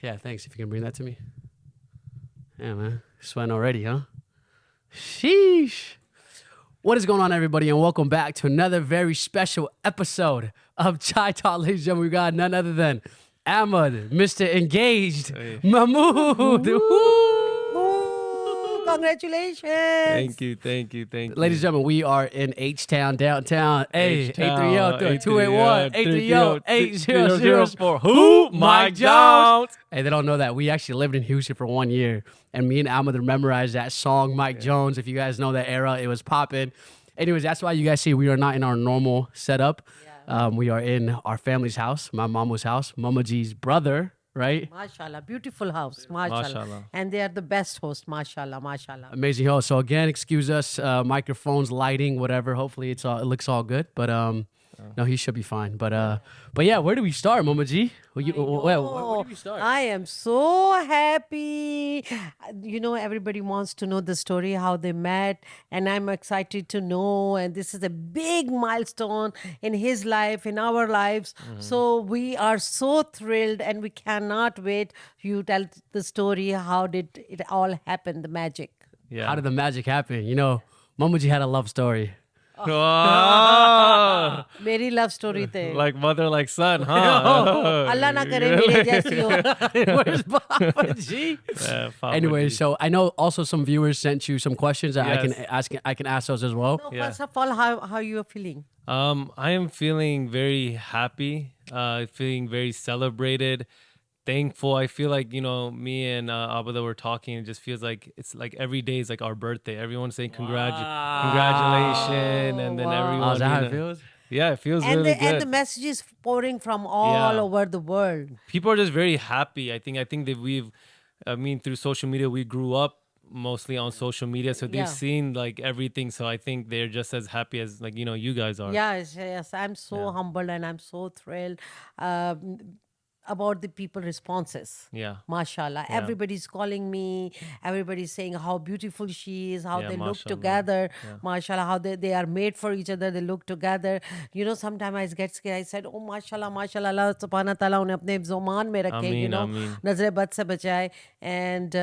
Yeah, thanks. If you can bring that to me. Yeah, man. Sweating already, huh? Sheesh. What is going on, everybody, and welcome back to another very special episode of Chai Talk. Ladies and gentlemen, we got none other than Ahmed, Mr. Engaged, Hey. Mahmood. Congratulations. Thank you. Ladies and gentlemen, we are in H-Town, downtown. Hey, H-Town, 830-281, 830-8004. Who? Mike Jones. Hey, they don't know that. We actually lived in Houston for 1 year, and me and Ahmed memorized that song, Mike Jones. If you guys know that era, it was popping. Anyways, that's why you guys see we are not in our normal setup. Yeah. We are in our family's house, my mama's house, Mama G's brother, right? Mashallah. Beautiful house. Mashallah. Mashallah. And they are the best host. Mashallah. Mashallah. Amazing host. So again, excuse us, microphones, lighting, whatever. Hopefully it looks all good, but no, he should be fine. But yeah, where do we start, Mama G? Where do we start? I am so happy. You know, everybody wants to know the story, how they met, and I'm excited to know. And this is a big milestone in his life, in our lives. So we are so thrilled, and we cannot wait. You tell the story. How did it all happen? The magic. Yeah. How did the magic happen? You know, Mama G had a love story. Oh, Very love story the. like mother, like son, huh? Allah na kare mere jaisi ho. Where's Papa G? Yeah, Papa Anyway, G. so I know also some viewers sent you some questions that Yes. I can ask those as well. No, Yeah. First of all, how you are feeling? I am feeling very happy, feeling very celebrated, thankful. I feel like, you know, me and Abada were talking. It just feels like it's like every day is like our birthday. Everyone's saying congratulations, and then Wow. everyone. Oh, is that how you it know- feels? Yeah, it feels And really the, good. and the messages pouring from all Yeah. over the world. People are just very happy. I think that through social media, we grew up mostly on social media, so they've Yeah. seen like everything. So I think they're just as happy as like, you know, you guys are. Yes. I'm so humbled and I'm so thrilled about the people responses. Yeah. Mashallah. Everybody's calling me. Everybody's saying how beautiful she is, how Yeah, they look mashallah. together. Mashallah, how they are made for each other. They look together. You know, sometimes I get scared. I said, oh, mashallah, Allah subhanahu wa ta'ala unhe apne zoman mein rakhe, you Ameen, know, ameen. nazre bad se bachaye. And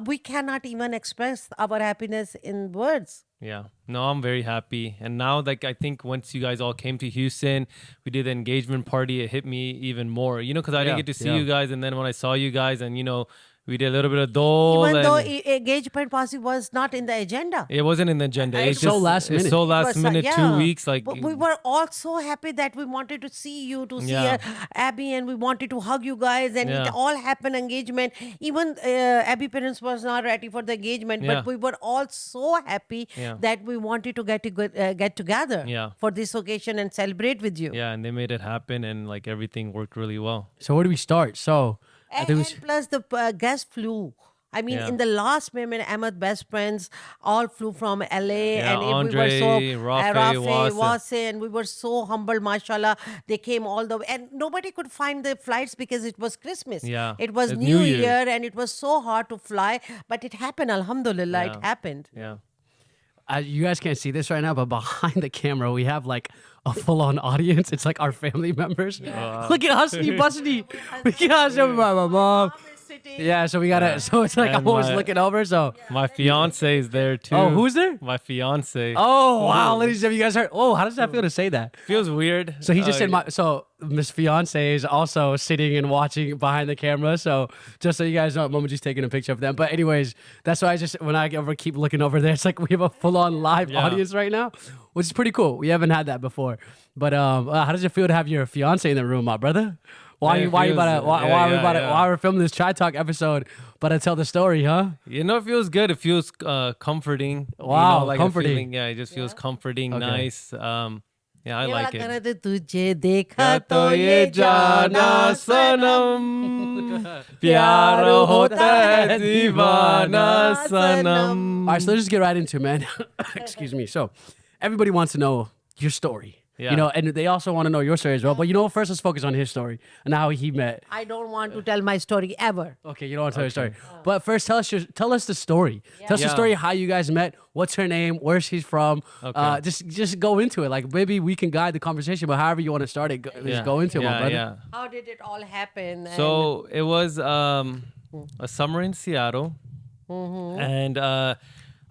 we cannot even express our happiness in words. Yeah. No, I'm very happy. And now, like, I think once you guys all came to Houston, we did the engagement party. It hit me even more, you know, because I didn't Yeah, get to see yeah. you guys. And then when I saw you guys, and, you know, we did a little bit of dole. Even though and engagement party was not in the agenda. it wasn't in the agenda. It's so last minute. It's so last It was, minute, yeah. 2 weeks. Like, But we were all so happy that we wanted to see you, to see Yeah. Abby, and we wanted to hug you guys, and Yeah. it all happened engagement. Even Abby parents was not ready for the engagement, Yeah. but we were all so happy Yeah. that we wanted to get together Yeah. for this occasion and celebrate with you. yeah, and they made it happen, and like everything worked really well. So where do we start? So I And, think we and plus the guest flew. I mean, Yeah. in the last moment, Ahmed best friends all flew from LA, Yeah, and we were Andre, so Rafe, Wase. Wase, and we were so humbled, mashallah. They came all the way, and nobody could find the flights because it was Christmas. Yeah, it was it's New New Year. Year, and it was so hard to fly, but it happened. Alhamdulillah, Yeah. it happened. Yeah. you guys can't see this right now, but behind the camera we have like a full-on audience. It's like our family members. Look at Husni Busty. We got my mom. Yeah, so we gotta. So it's like I'm And always my- looking over. So My fiance is there too. Oh, who's there? My fiance. oh wow, ladies and gentlemen, you guys heard? Oh, how does that feel to say that? Feels weird. So he just said my. So Miss Fiancé is also sitting and watching behind the camera. So just so you guys know, Mama just taking a picture of them. But anyways, that's why I just when I ever keep looking over there, it's like we have a full-on live Yeah. audience right now, which is pretty cool. We haven't had that before. But how does it feel to have your fiance in the room, my brother? Why Man, you it why you about to feels- why, yeah, why we yeah, about to, yeah. why we're filming this Chai Talk episode? But I tell the story, huh? You know, it feels good. It feels comforting. You Wow, know, like comforting. A feeling, yeah, it just feels comforting, Okay. nice. Yeah, I ये like वाला it. गाना तो तुझे देखा का तो ये जाना सनम प्यार होता है दीवाना सनम. All right, so let's just get right into it, man. Excuse me. So everybody wants to know your story. Yeah. You know, and they also want to know your story as well. But you know what? First, let's focus on his story and how he met. I don't want to tell my story ever. Okay, you don't want to tell your story. But first, tell us the story. Tell us the Yeah. story of how you guys met. What's her name? Where she's from? Okay. Just go into it. Like maybe we can guide the conversation, but however you want to start it, just go into it, my brother. Yeah. How did it all happen? So it was a summer in Seattle, and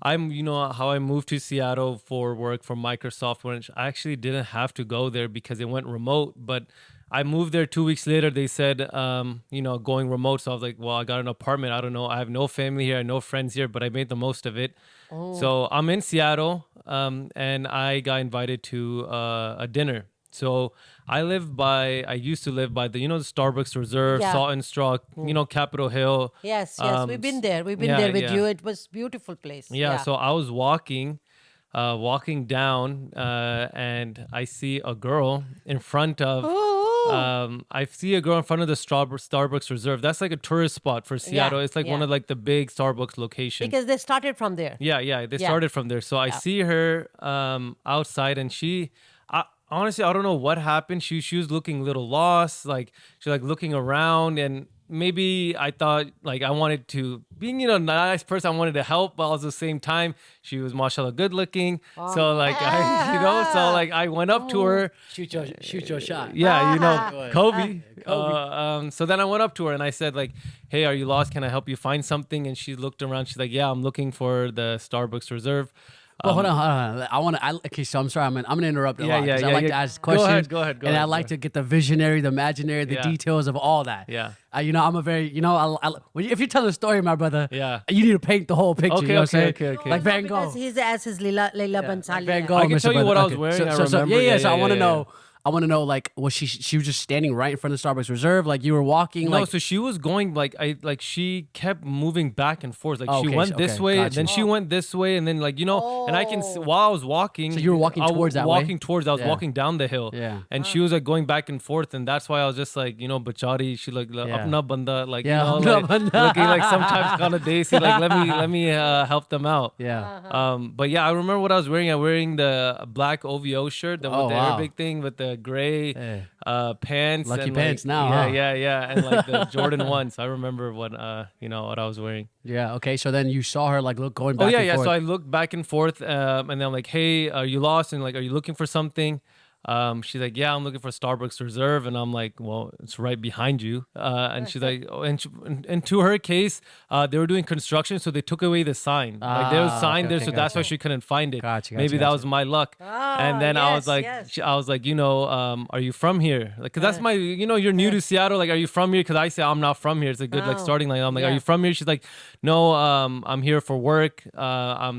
I'm how I moved to Seattle for work for Microsoft, which I actually didn't have to go there because it went remote, but I moved there 2 weeks later. They said, going remote. So I was like, well, I got an apartment. I don't know. I have no family here, no friends here, but I made the most of it. So I'm in Seattle, and I got invited to a dinner. So I used to live by the Starbucks Reserve, Yeah. Salt and Straw, Capitol Hill. yes, we've been there. We've been yeah, there with yeah. you. It was beautiful place. Yeah, so I was walking down, and I see a girl in front of. I see a girl in front of the Starbucks Reserve. That's like a tourist spot for Seattle. It's like one of like the big Starbucks locations. Because they started from there. Yeah, they started from there. So I see her outside, and honestly, I don't know what happened. She was looking a little lost, like she's like looking around, and maybe I thought like I wanted to, being a nice person, I wanted to help, but at the same time she was mashallah good looking. So like I went up to her. Shoot your shot. Yeah, Kobe. So then I went up to her and I said like, hey, are you lost? Can I help you find something? And she looked around. She's like, yeah, I'm looking for the Starbucks Reserve. But hold on. Okay, so I'm sorry. I'm gonna interrupt a lot because I like to ask questions. Go ahead. And I like to get the visionary, the imaginary, the details of all that. Yeah. I'm a very, if you tell a story, my brother, Yeah. you need to paint the whole picture. Okay, you know what I'm saying? okay. Like Van Gogh. Because he's as his Leila Bansali. Van hai. Gogh, I can Mr. tell you Brother. what I was Okay. wearing. So, I so, so, remember. yeah. So I want to yeah. know. I want to know, like, was she was just standing right in front of the Starbucks Reserve? Like, you were walking, No, like... so she was going she kept moving back and forth. Like Oh, she okay, went this way, gotcha. then she went this way, and then and I can while I was walking. So you were walking towards that way? Walking towards. I was Yeah. walking down the hill. Yeah. And she was like going back and forth, and that's why I was just like, Bachari, she like apna banda, like Yeah, like, apna banda. looking like sometimes kind of desi, like let me help them out. Yeah. But yeah, I remember what I was wearing. I'm wearing the black OVO shirt, with the Arabic thing, with the gray pants. Lucky and pants like, now, huh? Yeah, and like the Jordan ones. I remember what what I was wearing. Yeah. Okay. So then you saw her, like, going back and forth. So I looked back and forth, and then I'm like, hey, are you lost? And like, are you looking for something? She's like, yeah, I'm looking for Starbucks Reserve, and I'm like, well, it's right behind you. And she's like, and to her case, they were doing construction, so they took away the sign. Like there was a sign there, so that's why she couldn't find it. Maybe that was my luck. And then I was like, are you from here? Like, 'cause that's my, you're new to Seattle. Like, are you from here? Because I say I'm not from here. It's a good like starting line. I'm like, are you from here? She's like, no, I'm here for work.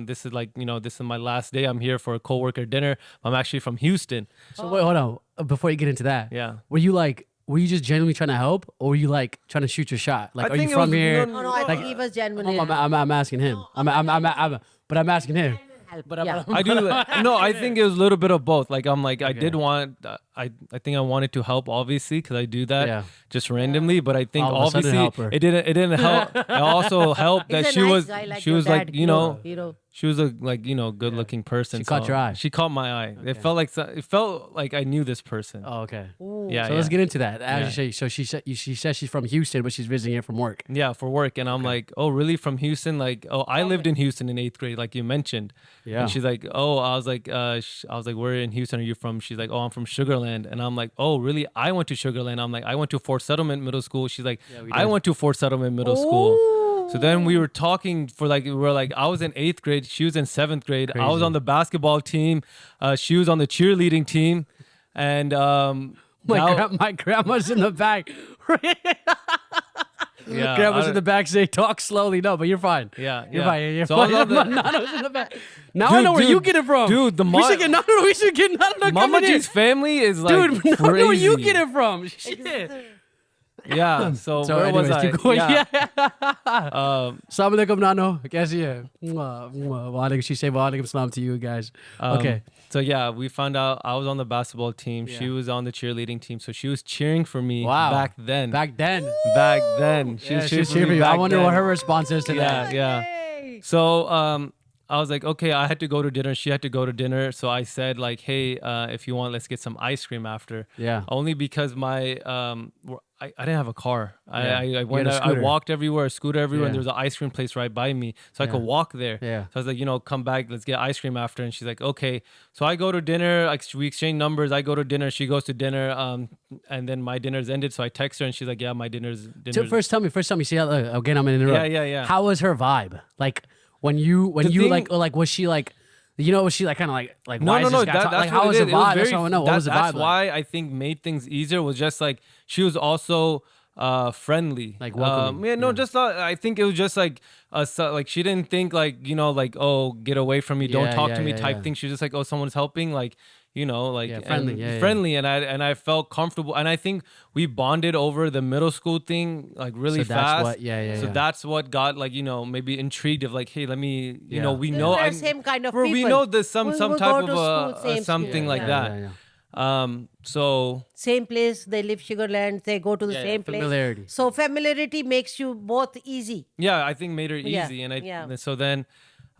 This is like, this is my last day. I'm here for a coworker dinner. I'm actually from Houston. So wait, hold on. Before you get into that, Yeah. were you just genuinely trying to help, or were you like trying to shoot your shot? Like, I are you think it from was- here? No, I think he was genuinely. I'm asking him. But I'm asking him. But Yeah. I do. No, I think it was a little bit of both. Like I'm like I did want. I think I wanted to help, obviously, because I do that just randomly. But I think All of a sudden obviously help her. it didn't help. It also helped He's that a she nice was guy like she your was like dad, she was a good looking person. She caught your eye. She caught my eye. It felt like I knew this person. Oh, okay. Yeah. So let's get into that. As Yeah. you say, so she says she's from Houston, but she's visiting here from work. Yeah, for work. And I'm like, oh, really? From Houston? Like, oh, I lived in Houston in 8th grade, like you mentioned. Yeah. And she's like, oh, I was like, where in Houston are you from? She's like, oh, I'm from Sugarland. And I'm like, oh, really? I went to Sugarland. I'm like, I went to Fort Settlement Middle School. She's like, I went to Fort Settlement Middle School. So then we were talking for like, I was in 8th grade. She was in 7th grade. I was on the basketball team. She was on the cheerleading team. And My grandma's in the back. yeah, Grandma's in the back saying, talk slowly. No, but you're fine. Yeah, You're yeah. fine. You're So I was fine. on the- Nano's in the back. Now I know where dude, you get it from. dude, we should get Nano. We should get Nano Mama coming in. G's family is like Dude, I crazy. know where you get it from. Shit. Yeah. So, So where anyways, was I? keep going. Yeah. Assalamu alaikum, Nano. Kaisi hai? She say wa alaikum salam to you guys. Okay. So yeah, we found out I was on the basketball team. She was on the cheerleading team. So she was cheering for me back then. Back then. Back then. She Yeah, was she was cheering cheering for for me you. I back wonder then. what her response is to that. Yeah. So I was like, okay, I had to go to dinner. She had to go to dinner. So I said like, hey, if you want, let's get some ice cream after. Yeah. Only because my, I didn't have a car. Yeah. I You went, had a I scooter. walked everywhere, a scooter everywhere, and Yeah. there was an ice cream place right by me. So I Yeah. could walk there. Yeah. So I was like, come back, let's get ice cream after. And she's like, okay. So I go to dinner, like we exchange numbers. I go to dinner, she goes to dinner. And then my dinner's ended. So I text her and she's like, yeah, my dinner's. So first tell me, see how, again, I'm going to interrupt. Yeah. How was her vibe? Like when you thing- like, was she like, was she like kind of like, No, why is this guy That's talk- like, what how was it the is. It was vibe? That's very- what I want to know. What was the vibe That's like? why I think made things easier was just like she was also friendly, Like welcoming. just not, I think it was just like like she didn't think like like, oh, get away from me, don't Yeah, talk yeah, to me yeah, type yeah. thing. She was just like, oh, someone's helping, like like friendly, and yeah. friendly, and I felt comfortable, and I think we bonded over the middle school thing like really So that's fast. what- yeah. So that's what got like maybe intrigued of like, hey, let me Yeah. we They're know same kind of we people. know there's some We type go of to school, same something school. like Yeah. that. Yeah. So Same place, they live Sugarland, they go to the Yeah, same place. familiarity. So familiarity makes you both easy. yeah, I think made her Yeah, easy, and yeah. so then,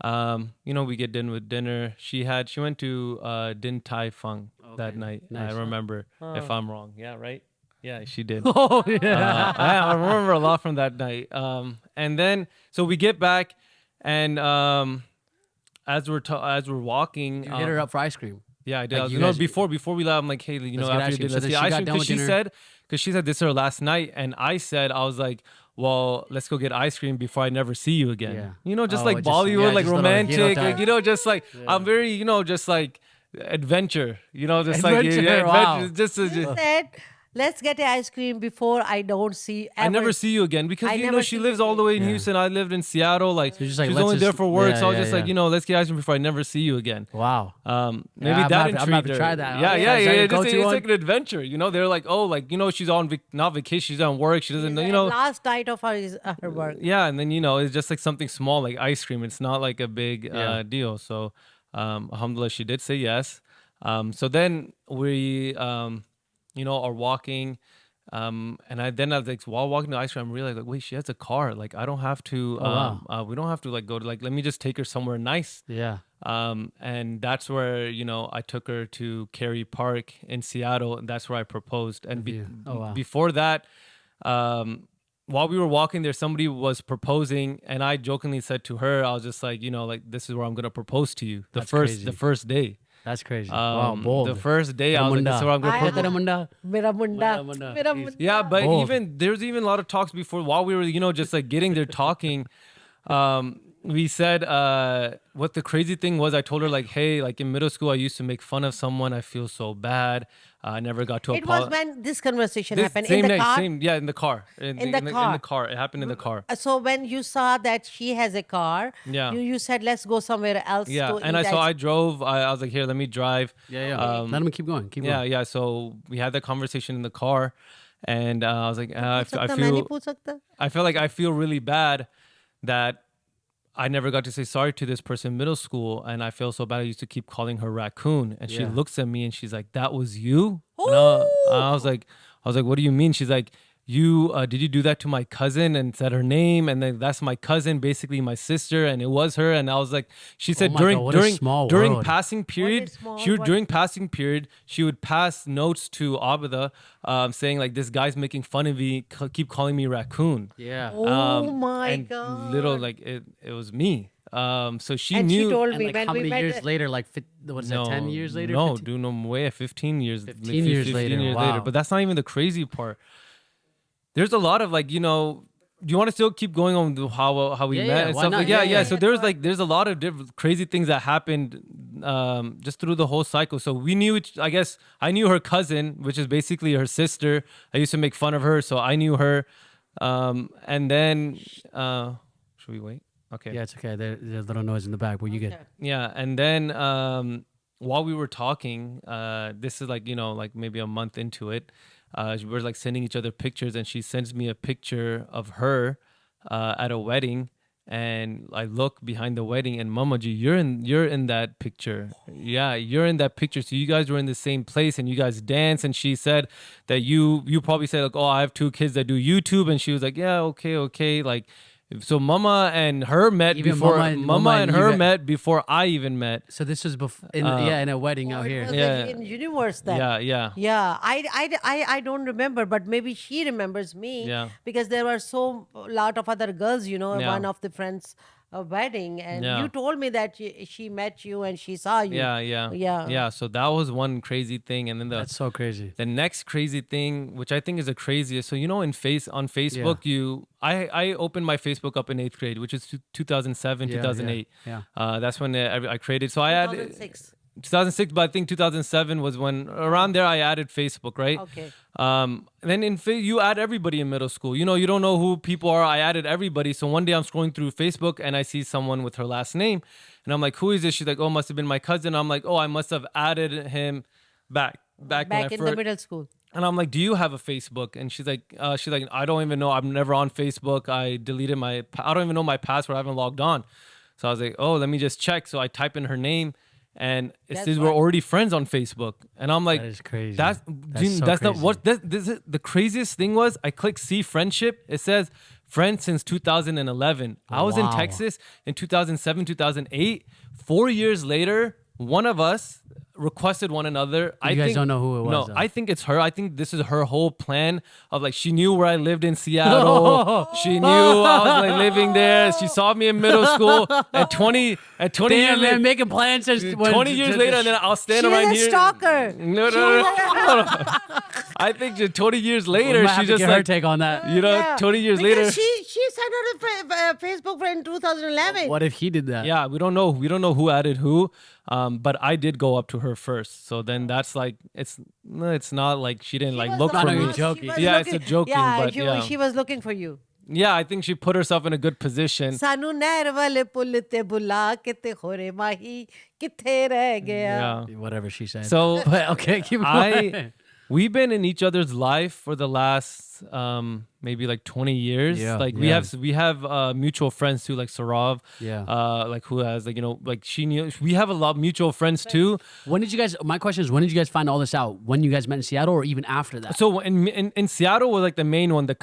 we get done with dinner. She went to Din Tai Fung that night. Nice. I remember, if I'm wrong. Yeah, right. Yeah, she did. Oh yeah. I remember a lot from that night. And then so we get back, and as we're walking, You hit her up for ice cream. yeah, I did. Like, I was- you no, guys- before we left, I'm like, hey, Let's get after ice you cream. did, So let's then get she ice got cream, done because with she dinner. said, this her last night, and I said, I was like, well, let's go get ice cream before I never see you again. Yeah. Just Oh, like just- Bollywood, yeah, like just little romantic, hero like type. just like I'm very, just like adventure, just Adventure, like wow. adventure, just You said, let's get ice cream before I don't see I ever. never see you again, because I never she see lives you all the way in again. Houston. I lived in Seattle. Like, you're just like, she was let's only there just- for work, yeah, so I was yeah, just like, yeah. let's get ice cream before I never see you again. Wow. Maybe I'm that gonna have to intrigued her. try that. Yeah, Okay. yeah, Is that yeah. your Just, go-to it's one? like an adventure. They're like, oh, like she's on not vacation, she's on work. She doesn't, Last night of her work. yeah, and then it's just like something small like ice cream. It's not like a big deal. So, alhamdulillah, she did say yes. So then we, are walking. And I was like, while walking to ice cream, I'm realizing like, wait, she has a car. Like, I don't have to. wow. We don't have to like go to like. Let me just take her somewhere nice. Yeah. And that's where I took her to Cary Park in Seattle, and that's where I proposed. And Oh, wow. before that, while we were walking there, somebody was proposing, and I jokingly said to her, I was just like, like, this is where I'm gonna propose to you. That's crazy. The first day. That's crazy. Wow, bold. The first day, I was like, this is where I'm gonna I- propose. Munda. Mera munda. Munda. Mera munda. Yeah, but Bold. there's even a lot of talks before, while we were, just like getting there talking. We said what the crazy thing was. I told her like, hey, like in middle school, I used to make fun of someone. I feel so bad. I never got to It was apologize. when this conversation happened Same in the night, car. in the car. In the the car. car. It happened in the car. So when you saw that she has a car, Yeah. you said let's go somewhere else. Yeah, to and eat I drove. I was like, here, let me drive. Yeah. Let him keep going. Keep Yeah, going. yeah. So we had that conversation in the car, and I was like, I सकता, मैं नहीं feel, पूछ सकता? I feel like I feel really bad that I never got to say sorry to this person in middle school, and I feel so bad. I used to keep calling her raccoon, and she Yeah. looks at me and she's like, "That was you?" And I was like, "What do you mean?" She's like, "You did you do that to my cousin?" And said her name, and then that's my cousin, basically my sister, and it was her. And I was like, she said my God, what a small during world. passing period, small during passing period, she would pass notes to Abida, saying like, "This guy's making fun of me. Keep calling me raccoon." Yeah. Oh my and God. little like it was me. So she And knew. she told And me like when how we many met. years later? Like, what is that? 10 years later? No, 15? dude, no way. 15 years. 15 years later, wow. But that's not even the crazy part. There's a lot of like, do you want to still keep going on with how we Yeah, met yeah, and why stuff? not? Like, Yeah, yeah. So there's a lot of different crazy things that happened just through the whole cycle. So we knew, I guess I knew her cousin, which is basically her sister. I used to make fun of her, so I knew her. And then, should we wait? Okay. Yeah, it's okay. There's a little noise in the back. Where you get? Yeah, and then while we were talking, this is like like maybe a month into it, we were like sending each other pictures, and she sends me a picture of her at a wedding, and I look behind the wedding, and Mama Ji, you're in that picture. Yeah, you're in that picture. So you guys were in the same place, and you guys dance. And she said that you probably said like, oh, I have 2 kids that do YouTube, and she was like, yeah, okay, like. So Mama and her met Even before Mama and her you met before I even met. So this was before, in a wedding out It here. was Yeah. in universe then. Yeah. Yeah, I don't remember, but maybe she remembers me Yeah. because there were so lot of other girls, Yeah. one of the friends' wedding, and Yeah. you told me that she met you and she saw you. Yeah. So that was one crazy thing, and then That's so crazy. the next crazy thing, which I think is the craziest. So on Facebook, I opened my Facebook up in 8th grade, which is 2007, Yeah, 2008. yeah. That's when I created. So I had 2006. 2006, but I think 2007 was when around there I added Facebook, right? Okay. Then you add everybody in middle school. You don't know who people are. I added everybody. So one day I'm scrolling through Facebook and I see someone with her last name, and I'm like, "Who is this?" She's like, "Oh, must have been my cousin." I'm like, "Oh, I must have added him back when I in first." the middle school. And I'm like, "Do you have a Facebook?" And she's like, "I don't even know. I'm never on Facebook. I deleted I don't even know my password. I haven't logged on." So I was like, "Oh, let me just check." So I type in her name, and it says we're already friends on Facebook. And I'm like, That is crazy. That's so not crazy. what this is. The craziest thing was I clicked see friendship. It says friends since 2011. I was in Wow. Texas in 2007, 2008. 4 years later, one of us requested one another. You guys don't know who it was, No, though. I think it's her. I think this is her whole plan of like she knew where I lived in Seattle. She knew I was like living there. She saw me in middle school at 20 Damn, years man, later. making plans since 20 years later, and then I'll stand She's right a here. stalker. No. I think just 20 years we later, might have she to just get her like, take on that. 20 years later. Because she sent out a Facebook friend in 2011. What if he did that? Yeah, we don't know. We don't know who added who. But I did go up to her first. So then that's like it's not like she didn't like look for No, me. you're joking. Yeah, it's a joking, but yeah. She was looking for you. Yeah, I think she put herself in a good position. सानू नहर वाले पुल ते बुला के ते होरे माही किथे रह गया. Yeah. Whatever she said. So But, okay, keep going. we've been in each other's life for the last maybe like 20 years. Yeah, Like yeah. we have mutual friends too, like Sarav. Yeah. Like who has like like she knew. We have a lot of mutual friends too. When did you guys? My question is, when did you guys find all this out? When you guys met in Seattle, or even after that? So in Seattle was like the main one, the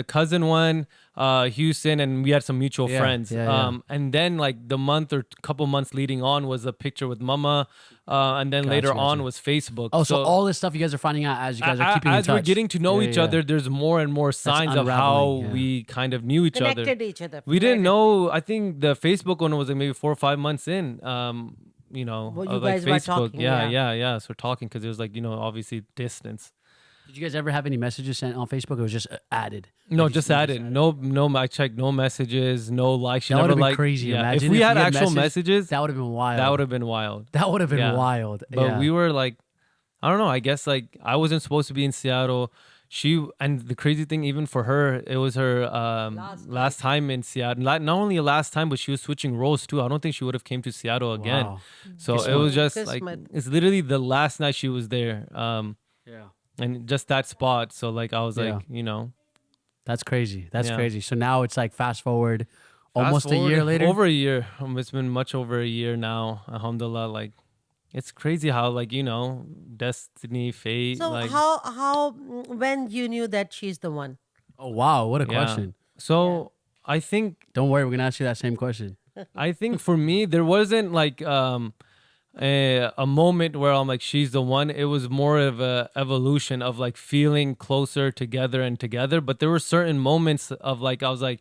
cousin one, Houston, and we had some mutual Yeah, friends. yeah. And then like the month or couple months leading on was a picture with Mama, and then later Gotcha, on gotcha. was Facebook. Oh, so all this stuff you guys are finding out as you guys are keeping in as touch. we're getting to know Yeah, each yeah. other, there's more and more signs of how unraveling, yeah. we kind of knew each other. Connected each other. We didn't know. I think the Facebook one was like maybe 4 or 5 months in. Well, you of, like guys were Facebook. talking, Yeah. So we're talking because there's like obviously distance. Did you guys ever have any messages sent on Facebook? Or it was just added. No, Like, just added. No. I checked no messages, no likes. She That would never have been liked. crazy. Yeah. Imagine if we had you actual messaged, messages, that would have been wild. that would have been wild. That would have been Yeah. wild. But yeah. we were like, I don't know. I guess like I wasn't supposed to be in Seattle. And the crazy thing, even for her, it was her last time in Seattle. Not only a last time, but she was switching roles too. I don't think she would have came to Seattle again. Wow. So it was just Kismet. like it's literally the last night she was there. Yeah. And just that spot. So like I was like, That's crazy. That's Yeah. crazy. So now it's like fast forward almost fast a year forward, later. Over a year. It's been much over a year now. Alhamdulillah. Like it's crazy how like destiny, fate. So like, how when you knew that she's the one? Oh wow, what a yeah. question. So I think Don't worry, we're gonna ask you that same question. for me there wasn't like a moment where I'm like she's the one. It was more of a evolution of like feeling closer together. But there were certain moments of like I was like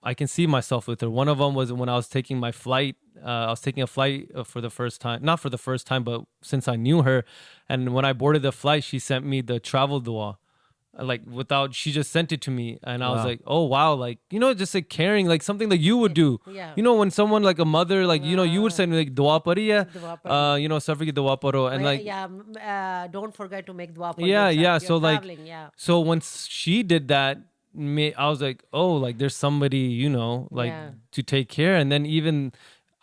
I can see myself with her. One of them was when I was taking my flight. I was taking a flight for the first time, not for the first time, but since I knew her. And when I boarded the flight, she sent me the travel dua. She just sent it to me. And I was Wow. like, oh, wow. Like, just like caring, like something like you would do. Yeah. When someone like a mother, like, you would send me like dua pariya, Dua pari. safar ki dua paro. And like, Don't forget to make dua for yeah, yourself. yeah. You're So like, traveling, yeah. so once she did that, I was like, oh, like there's somebody, like Yeah. to take care. And then even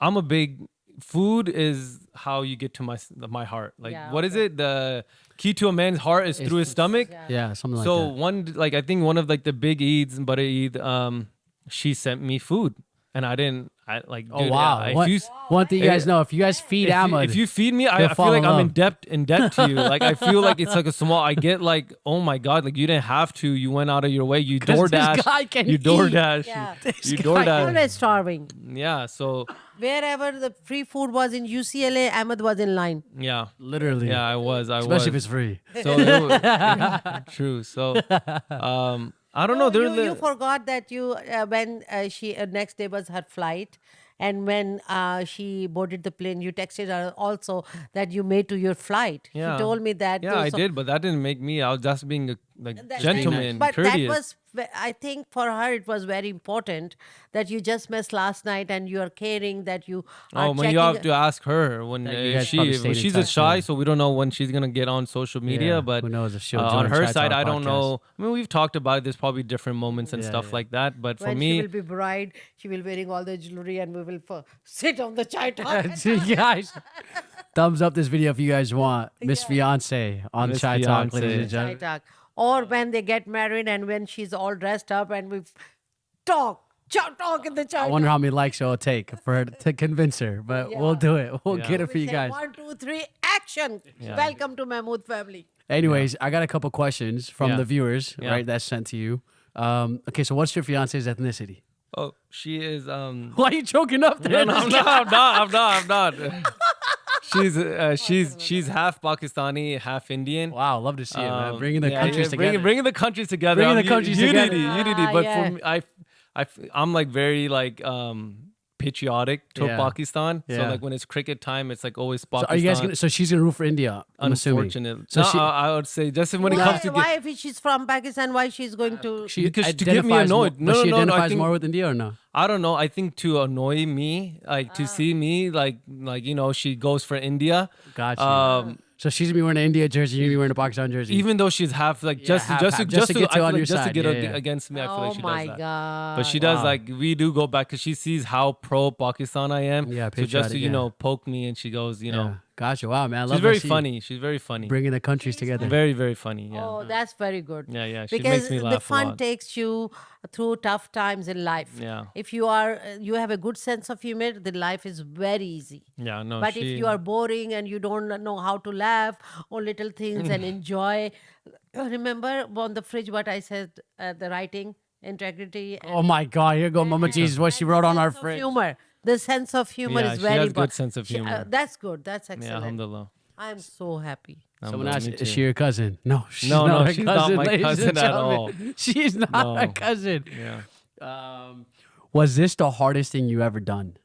I'm a big food is how you get to my heart. Like, Yeah, what is it? The key to a man's heart is through his stomach. Yeah. Yeah, something like So that. I think one of like the big Eids, Bara Eid, she sent me food. and I didn't. I like. Oh dude, wow! if What, you, one thing you guys know: if you guys feed Ahmed, if you feed me, he'll I feel fall like in I'm love. in debt to you. Like I feel like it's like a small. I get like, oh my god, like you didn't have to. You went out of your way. You 'Cause this DoorDash. guy can You eat. DoorDash. Yeah. You guy DoorDash. Always starving. Yeah. So Wherever the free food was in UCLA, Ahmed was in line. yeah. literally, Yeah, I was. especially if it's free. So it was, true. So I don't know. No, There's you forgot that you when she next day was her flight, and when she boarded the plane, you texted her also that you made to your flight. Yeah. She told me that. Yeah, too, I so- did, but that didn't make me. I was just being a that- gentleman, But courteous. that was, I think, for her it was very important that you just missed last night and you are caring that you are Oh, when checking. you have to ask her when Yeah, you guys probably stayed in she's touch, shy, yeah. so we don't know when she's gonna get on social media. Yeah, But who knows if she'll on join her Chai side, Talk I don't podcast. know. I mean, we've talked about it. There's probably different moments and Yeah, stuff yeah. like that. But for when she me, will be bride, she will wearing all the jewelry and we will sit on the chai talk. See, guys, thumbs up this video if you guys want Miss Fiancé on Miss Chai Talk, Fiancé. ladies and Chai gentlemen. talk. Or when they get married and when she's all dressed up and we talk in the chai I wonder talk. how many likes it'll take for her to convince her, but we'll do it. We'll Yeah. get it for We you say, guys. 1, 2, 3, action! Yeah. Welcome to Mahmood family. Anyways, I got a couple questions from Yeah. the viewers, Yeah. right? That's sent to you. Okay, so what's your fiance's ethnicity? oh, she is. Why are you choking up there? No, I'm not. She's half Pakistani, half Indian. Wow, love to see it, man. Bringing the Yeah, countries yeah, together. Bringing the countries together. Bringing the I'm countries unity, together. unity. Ah, But yeah. for me, I'm like very like patriotic to Yeah. Pakistan. So Yeah. like when it's cricket time, it's like always So Pakistan. are you guys gonna? So she's gonna root for India. I'm assuming. Unfortunately, So no, she, I would say just when it Why, comes to why if she's from Pakistan, why she's going to... she because to get me identifies annoyed. More, No, but she no, no, I identifies think- more with India or no? I don't know. I think to annoy me, like to see me, like she goes for India. Gotcha. So she's gonna be wearing an India jersey. You're gonna be wearing a Pakistan jersey. Even though she's half like Yeah, half, half, just to get I to feel on like your just to side. get Yeah, yeah. against me, I feel like Oh she my does that. God. But she does Wow. like we do go back because she sees how pro Pakistan I am. Yeah, so just patriotic, to yeah. poke me, and she goes, Yeah. Gotcha. Wow, man. I love she's very to see you funny. She's very funny. Bringing the countries together. Very very funny. Yeah. Oh, that's very good. Yeah, yeah. She Because makes me the laugh a fun lot. takes you through tough times in life. Yeah. If you are, you have a good sense of humor, the life is very easy. Yeah, no. But she, if you are boring and you don't know how to laugh on little things and enjoy, remember on the fridge what I said, the writing, integrity. And Oh my God! Here go Mama Jesus. What she wrote on our sense of fridge. humor. The sense of humor Yeah, is she very has good important. sense of humor. That's good. That's yeah, excellent. alhamdulillah. I'm so happy. Someone Alhamdulillah, asked, me "Is too. she your cousin?" No, she's No, not no, her she's not cousin. my ladies and cousin at gentlemen. She's not No. her cousin. Yeah. Was this the hardest thing you ever done?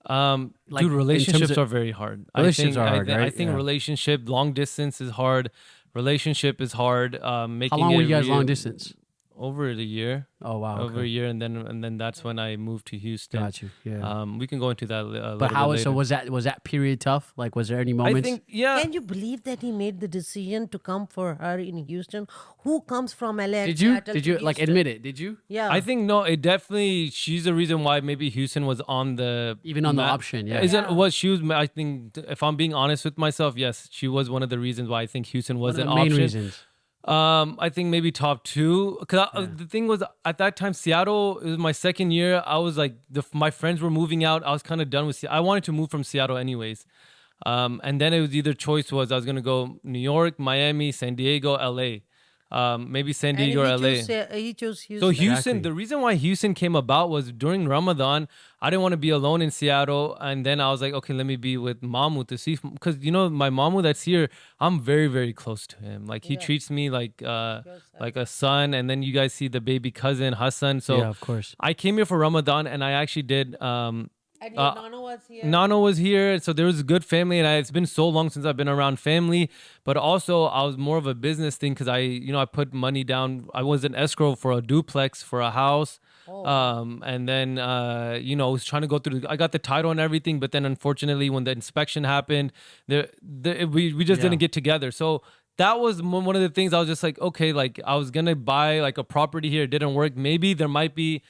Like, Dude, in terms relationships of- are very hard. Relationships I are think, hard, I right? think Yeah. relationship, long distance is hard. Relationship is hard. Making How long were it you guys real- long distance? Over the year. Oh wow. Over a Okay. year, and then that's when I moved to Houston. Got you. Yeah. We can go into that. But how was so? Was that period tough? Like, was there any I moments? think yeah. Can you believe that he made the decision to come for her in Houston? Who comes from LA? and Did you? Seattle Did to you like Houston? admit it? Did you? Yeah. I think no. It definitely. She's the reason why maybe Houston was on the Even on the map. option, yeah. Isn't was she was? I think if I'm being honest with myself, yes, she was one of the reasons why I think Houston was One of an the main option. reasons. I think maybe top two. Cause the thing was at that time, Seattle. It was my second year. I was like, my friends were moving out. I was kind of done with. I wanted to move from Seattle anyways. And then it was either choice was I was gonna go New York, Miami, San Diego, LA. Maybe San And Diego or LA. he chose Houston. So Houston, Exactly. the reason why Houston came about was during Ramadan. I didn't want to be alone in Seattle, and then I was like, okay, let me be with Mamu to see, because my Mamu that's here, I'm very very close to him. Like he treats me like a son, and then you guys see the baby cousin Hassan. So Yeah, of course. I came here for Ramadan, and I actually did. and your Nano was here. Nano was here, so there was a good family, and it's been so long since I've been around family. But also, I was more of a business thing because I put money down. I was an escrow for a duplex for a house, and then I was trying to go through. I got the title and everything, but then unfortunately, when the inspection happened, we just Yeah. didn't get together. So. That was one of the things I was just like, okay, like I was gonna buy like a property here, it didn't work. Maybe there might be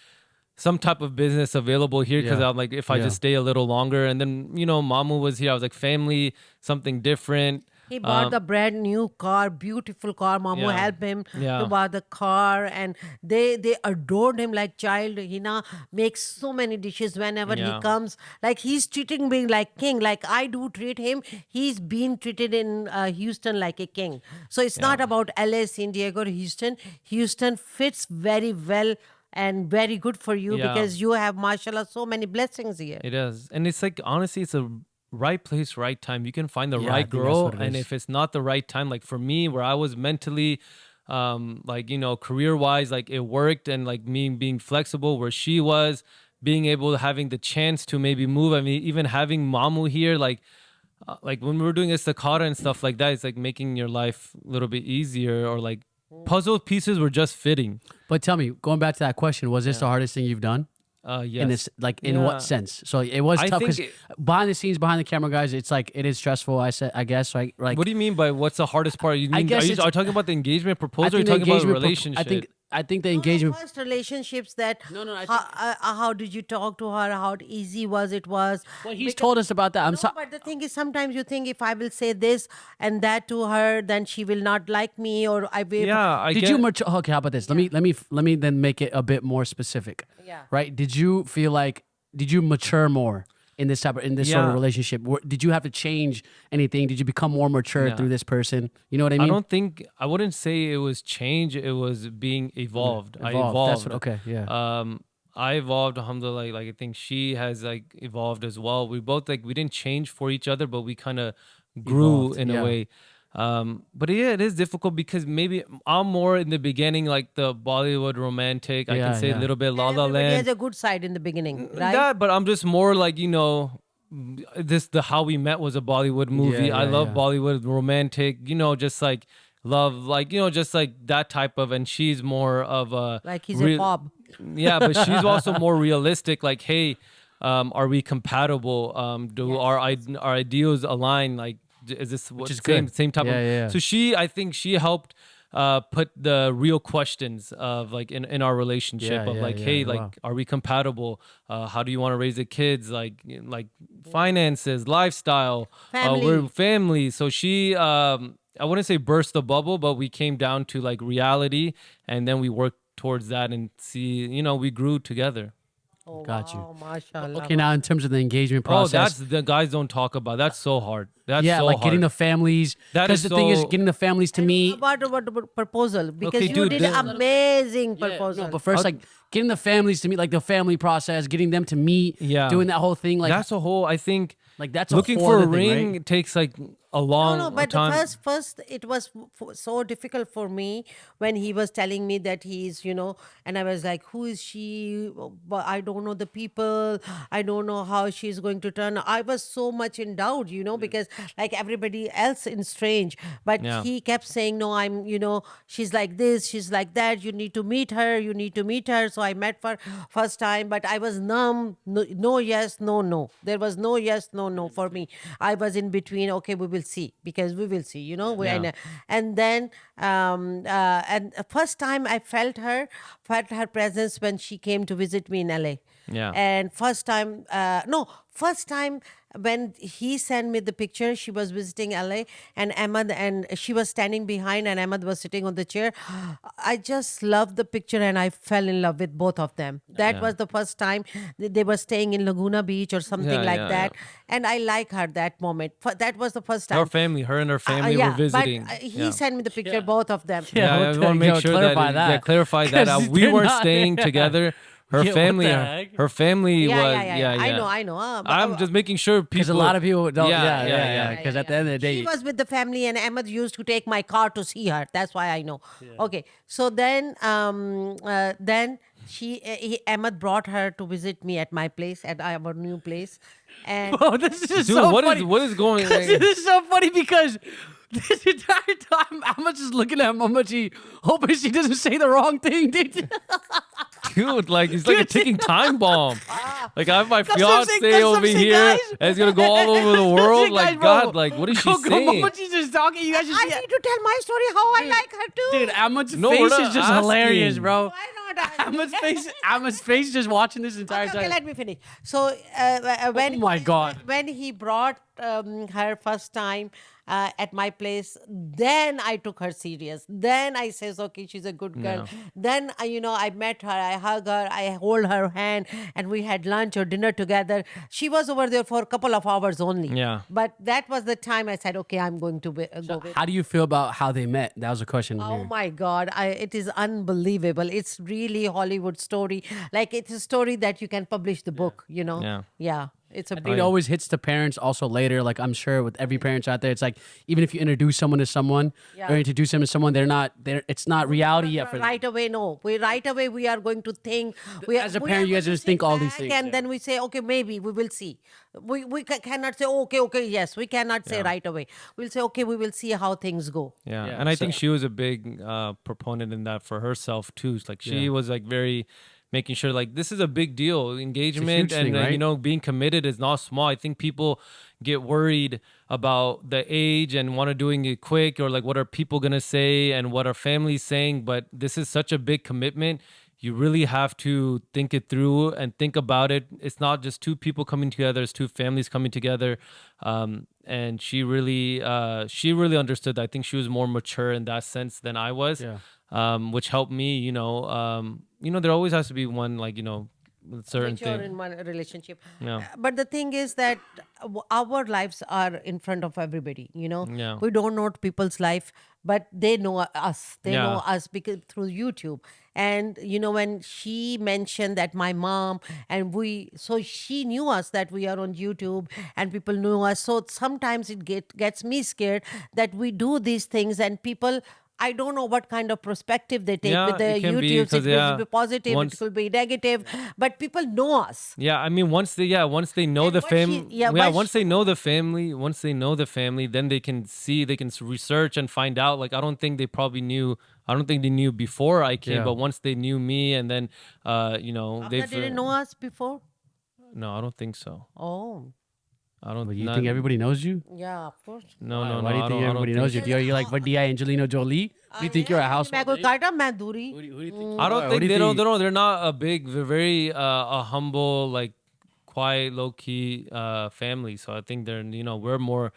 some type of business available here because Yeah. I'm like, if I Yeah. just stay a little longer. And then Mamu was here. I was like, family, something different. He bought the brand new car, beautiful car. Mamu Yeah. helped him Yeah. to buy the car, and they adored him like child. He now makes so many dishes whenever he Yeah. comes. Like he's treating me like king, like I do treat him. He's been treated in Houston like a king. So it's not about LA, San Diego, or Houston. Houston fits very well and very good for you Yeah. because you have, mashallah, so many blessings here. It is. And it's like, honestly, it's a right place, right time. You can find the Yeah, I right think that's girl. what it And is. if it's not the right time, like for me, where I was mentally, like, career wise, like it worked, and like me being flexible where she was, being able to having the chance to maybe move. I mean, even having Mamu here, like when we were doing estacada and stuff like that, it's like making your life a little bit easier, or like puzzle pieces were just fitting. But tell me, going back to that question, was this the hardest thing you've done? Yes. In this, like, in Yeah. what sense? So it was I tough think because behind the scenes, behind the camera, guys, it's like it is stressful. I guess, right? Like, What do you mean by what's the hardest part? You mean, guess are you it's- talking about the engagement I proposal, or think are the you talking about a engagement. relationship? I think the No, engagement. first relationships that No, I how did you talk to her, how easy was it was. Well, he's told us about that. I'm No, sorry. but the thing is, sometimes you think if I will say this and that to her, then she will not like me, or I will. Yeah, I Did get, you mature? Okay, how about this? Let me then make it a bit more specific. Yeah. Right? Did you feel like did you mature more in this sort of Yeah. relationship? Did you have to change anything? Did you become more mature Yeah. through this person? You know what I I mean? don't think, I wouldn't say it was change. It was being evolved. I Evolved. evolved. That's what. Okay. Yeah. I evolved, alhamdulillah. Like I think she has like evolved as well. We both, like, we didn't change for each other, but we kind of grew Evolved, in yeah. a way. But yeah, it is difficult because maybe I'm more in the beginning like the Bollywood romantic. I Yeah, can say yeah. a little bit La La Everybody Land. has a good side in the beginning, right? That, but I'm just more like, the How We Met was a Bollywood movie. Yeah, I love yeah. Bollywood romantic, just like love, like, just like that type of, and she's more of a Like he's a fob. Yeah, but she's also more realistic. Like, hey, are we compatible? Do our ideals align? Like, is this what is same good. same type Yeah, of? yeah, yeah. So I think she helped put the real questions of like in our relationship Yeah, of yeah, like, yeah, hey, wow. like, are we compatible? How do you want to raise the kids? Like finances, lifestyle, Family. we're family. So she, I wouldn't say burst the bubble, but we came down to like reality, and then we worked towards that and see, we grew together. Oh, Got you. wow, mashallah. Okay, now in terms of the engagement Oh, process. that's the guys don't talk about. That's so hard. That's yeah, so like getting the hard. families. That Because is the thing is, so- getting the families to meet. About the proposal, because Okay, you dude, did then- amazing Yeah, proposal. no, but first, like getting the families to meet, like the family process, getting them to meet, Yeah. doing that whole thing, like That's a whole. I think like that's a looking whole for a other thing, ring right? takes like a long No, but time. the first it was so difficult for me when he was telling me that he's, and I was like, who is she? But I don't know the people. I don't know how she's going to turn. I was so much in doubt, because like everybody else in strange, but Yeah. he kept saying, no, she's like this, she's like that. You need to meet her. You need to meet her. So I met for first time, but I was numb. No, yes, no. There was no yes, no for me. I was in between. Okay, we will see, because we will see, Yeah. and then and first time I felt her presence when she came to visit me in LA. Yeah. And first time when he sent me the picture, she was visiting LA, and Ahmed, and she was standing behind, and Ahmed was sitting on the chair. I just loved the picture, and I fell in love with both of them. That was the first time. They were staying in Laguna Beach or something Yeah, like yeah, that, and I like her that moment. That was the first time. Her and her family yeah, were visiting. But he Yeah. sent me the picture, both of them. Yeah, what I the- want to make yo, sure clarify that. Yeah, that. clarify that. 'Cause We they're weren't not- staying together. Her Yeah, what family, the her, heck? her family was. Yeah. I know. I'm just making sure people. Because a lot of people don't. Yeah, Yeah, yeah. Because at the end of the day, She was with the family, and Ahmed used to take my car to see her. That's why I know. Okay, so then Ahmed brought her to visit me at my place, at our new place, and oh, this is Dude, so what funny. is what is going? This is so funny because this entire time I'm just looking at Mamaji, hoping she doesn't say the wrong thing, dude. Dude, like it's like a ticking time bomb. Like I have my That's what I'm saying, fiance that's what over I'm saying, here, guys. and it's gonna go all over the That's world. it, Like guys, bro. God, like what is she Go, saying? Mamaji's just talking. You guys just I need to tell my story how I like her too. dude, Ahmed's No, we're face not is just asking. hilarious, bro. Why not? Ahmed's face just watching this entire Okay, time. let me finish. So when Oh my God. when he brought her first time, at my place. Then I took her serious. Then I says, okay, she's a good girl. Then I met her, I hug her, I hold her hand, and we had lunch or dinner together. She was over there for a couple of hours only. Yeah. But that was the time I said, okay, I'm going to go with. How do you feel about how they met? That was a question. Oh here. my God, it is unbelievable. It's really Hollywood story. Like, it's a story that you can publish the book, Yeah. Yeah, it's a I think it always hits the parents also later. Like I'm sure with every parent out there, it's like even if you introduce someone to someone Yeah. or introduce them to someone, it's not reality yet for them. right away. No, right away we are going to think. As a parent, you guys just think all these things, and yeah. then we say, okay, maybe we will see. We cannot say, okay, yes. We cannot say right away. We'll say, okay, we will see how things go. Yeah. Yeah, And I so- think she was a big proponent in that for herself too. It's like she was like very making sure like this is a big deal, engagement, thing, and right? being committed is not small. I think people get worried about the age and want to doing it quick, or like what are people gonna say and what are families saying. But this is such a big commitment. You really have to think it through and think about it. It's not just two people coming together; it's two families coming together. And she really understood. I think she was more mature in that sense than I was, which helped me. There always has to be one like certain Mature thing. in one relationship. Yeah. But the thing is that our lives are in front of everybody. Yeah. We don't know people's life, but they know us. They know Yeah. us because through YouTube. And when she mentioned that my mom and so she knew us, that we are on YouTube and people knew us. So sometimes it gets me scared that we do these things and people. I don't know what kind of perspective they take Yeah, with the it can be, YouTube. It 'cause, could be positive, once- it could be negative, but people know us. Yeah, I mean, once they know And the what family, she- yeah, what once she- they know the family, then they can research and find out. Like, I don't think they knew before I came, Yeah. but once they knew me, and then, After they've. didn't know us before? No, I don't think so. Oh, I don't. You not- think everybody knows you? yeah, of course. No, Why? no, no. Why do you I think don't everybody knows you? think You're like, what, D.I. Angelina Jolie? Do you think you're a मैं household? कोई name? काटा मैं दूरी. Who do you think? I don't What think do you they don't. think? They don't. They're not a big. They're very a humble, like quiet, low key family. So I think they're we're more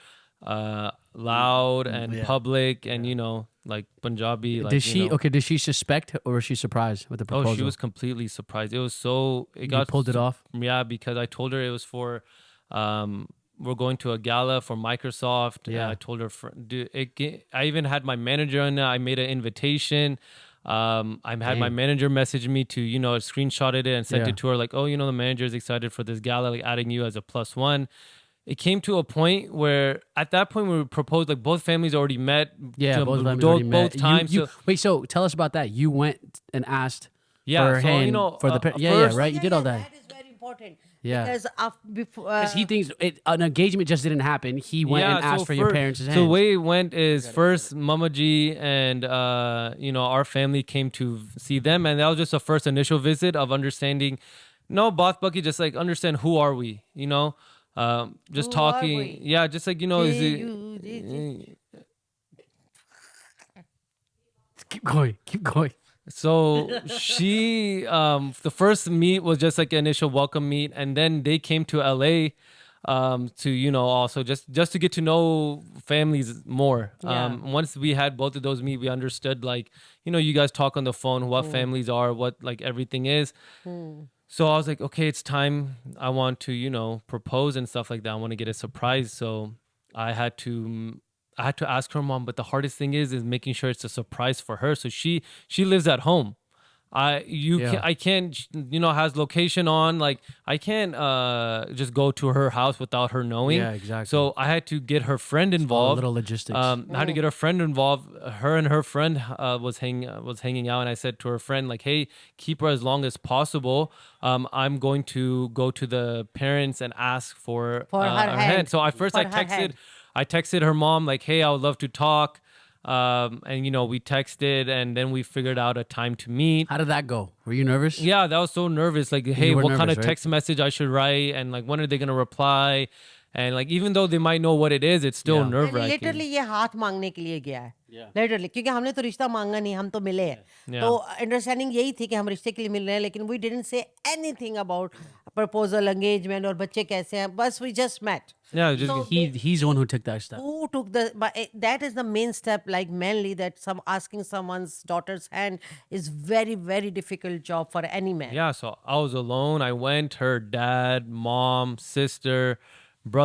loud and Yeah. public and like Punjabi. Like, Did she Did she suspect or was she surprised with the proposal? Oh, she was completely surprised. It was so. It You got pulled it off. Yeah, because I told her it was for. We're going to a gala for Microsoft. Yeah. I told her. I even had my manager on it. I made an invitation. I had my Dang. manager message me to screenshotted it and sent Yeah. it to her like, oh, the manager is excited for this gala, like adding you as a +1. It came to a point where at that point we proposed, like both families already met. Yeah, to- both families already met. times. You, So- wait, so tell us about that. You went and asked Yeah, for her so, hand for the first- right. You did all that. That is very important. Yeah. Because before. Because he thinks an engagement just didn't happen. He went and asked for your parents' hands. So the way it went is first Mama G and our family came to see them, and that was just a first initial visit of understanding. No, Bath Bucky, just like understand who are we, just Who are talking. we? Yeah, just like is it? Keep going. Keep going. So she, the first meet was just like an initial welcome meet, and then they came to LA, to also just to get to know families more. Yeah. Once we had both of those meet, we understood like you guys talk on the phone, what families are, what like everything is. So I was like, okay, it's time. I want to propose and stuff like that. I want to get a surprise. So I had to ask her mom, but the hardest thing is making sure it's a surprise for her. So she lives at home. I can't has location on, like I can't just go to her house without her knowing. Yeah, exactly. So I had to get her friend All involved. little logistics. I had to get her friend involved. Her and her friend was hanging out, and I said to her friend like, "Hey, keep her as long as possible. I'm going to go to the parents and ask for her hand. So I For her hand. I texted her mom like, "Hey, I would love to talk." And we texted, and then we figured out a time to meet. How did that go? Were you nervous? Yeah, that was so nervous. Like, hey, were what kind nervous, of right? text message I should write, and like, when are they gonna reply? And like even though they might know what it is, it's still Yeah. nerve wracking. Literally ये हाथ मांगने के लिए गया है literally क्योंकि हमने तो रिश्ता मांगा नहीं हम तो मिले हैं तो अंडरस्टैंडिंग यही थी कि हम रिश्ते के लिए मिल रहे हैं लेकिन we didn't say anything about proposal engagement और बच्चे कैसे हैं बस we just met Yeah, just He's the one who took that step. who took the but that is the main step like mainly that some asking someone's daughter's hand is very difficult job for any man. yeah. So I was alone. I went. Her dad, mom, sister,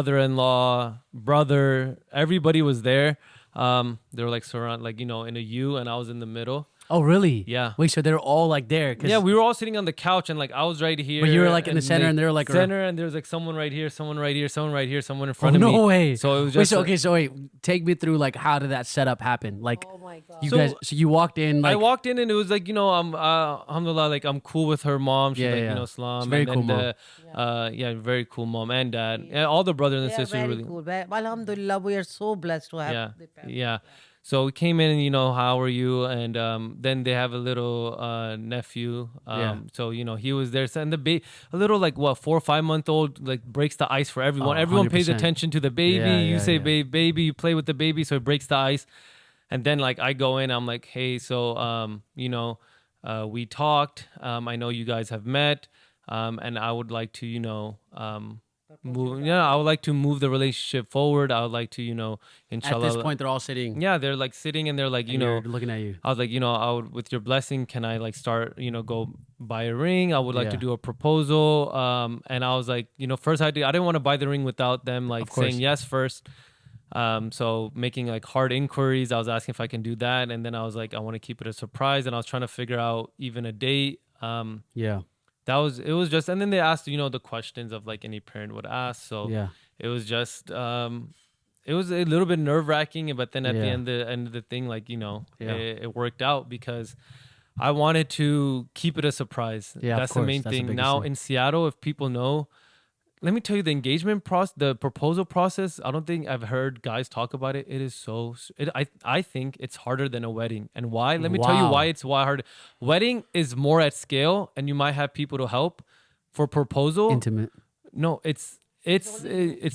brother-in-law, brother, everybody was there. They were like surrounded, like in a U, and I was in the middle. Oh, really? Yeah. Wait, so they're all like there? 'Cause- Yeah, we were all sitting on the couch, and like I was right here. But you were like in the center, and they were like center, and there was like someone right here, someone right here, someone right here, someone in front of no me. way. So it was Wait, just so okay, so wait, take me through like how did that setup happen? Like, Oh my God. you So- guys, so you walked in. Like, I walked in and it was like, I'm, alhamdulillah, like I'm cool with her mom. She's Yeah, like, yeah. Islam. She's very and cool then yeah, very cool mom and dad. Yeah, all the brothers and They are sisters were very really cool. Alhamdulillah, we are so blessed to have the family. yeah. So we came in and, how are you? And then they have a little nephew. So, he was there. So, and a little like, 4 or 5 month old, like breaks the ice for everyone. Oh, Everyone pays 100%. attention to the baby. Yeah, you yeah, say, yeah. baby, you play with the baby. So it breaks the ice. And then like I go in, I'm like, hey, so, we talked. I know you guys have met. And I would like to, move. Yeah, I would like to move the relationship forward. I would like to, at inshallah. this point, they're all sitting. Yeah, they're like sitting and they're like, and they're looking at you. I was like, I would, with your blessing, can I like start, go buy a ring? I would like to Yeah. do a proposal. And I was like, first I didn't want to buy the ring without them like course. saying yes first. So making like hard inquiries, I was asking if I can do that. And then I was like, I want to keep it a surprise. And I was trying to figure out even a date. Yeah. It was just, and then they asked, the questions of like any parent would ask. So Yeah. it was just, it was a little bit nerve wracking, but then at the Yeah. end of the thing, like, Yeah. it worked out because I wanted to keep it a surprise. Yeah, of That's the course. main That's the thing. biggest Now thing. in Seattle, if people know, let me tell you, the engagement process, the proposal process, I don't think I've heard guys talk about it. It is I think it's harder than a wedding. And why? Let me tell you Wow. why it's hard. Wedding is more at scale and you might have people to help. For proposal, Intimate. no, it's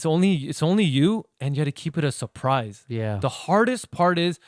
only you and you have to keep it a surprise. Yeah. The hardest part is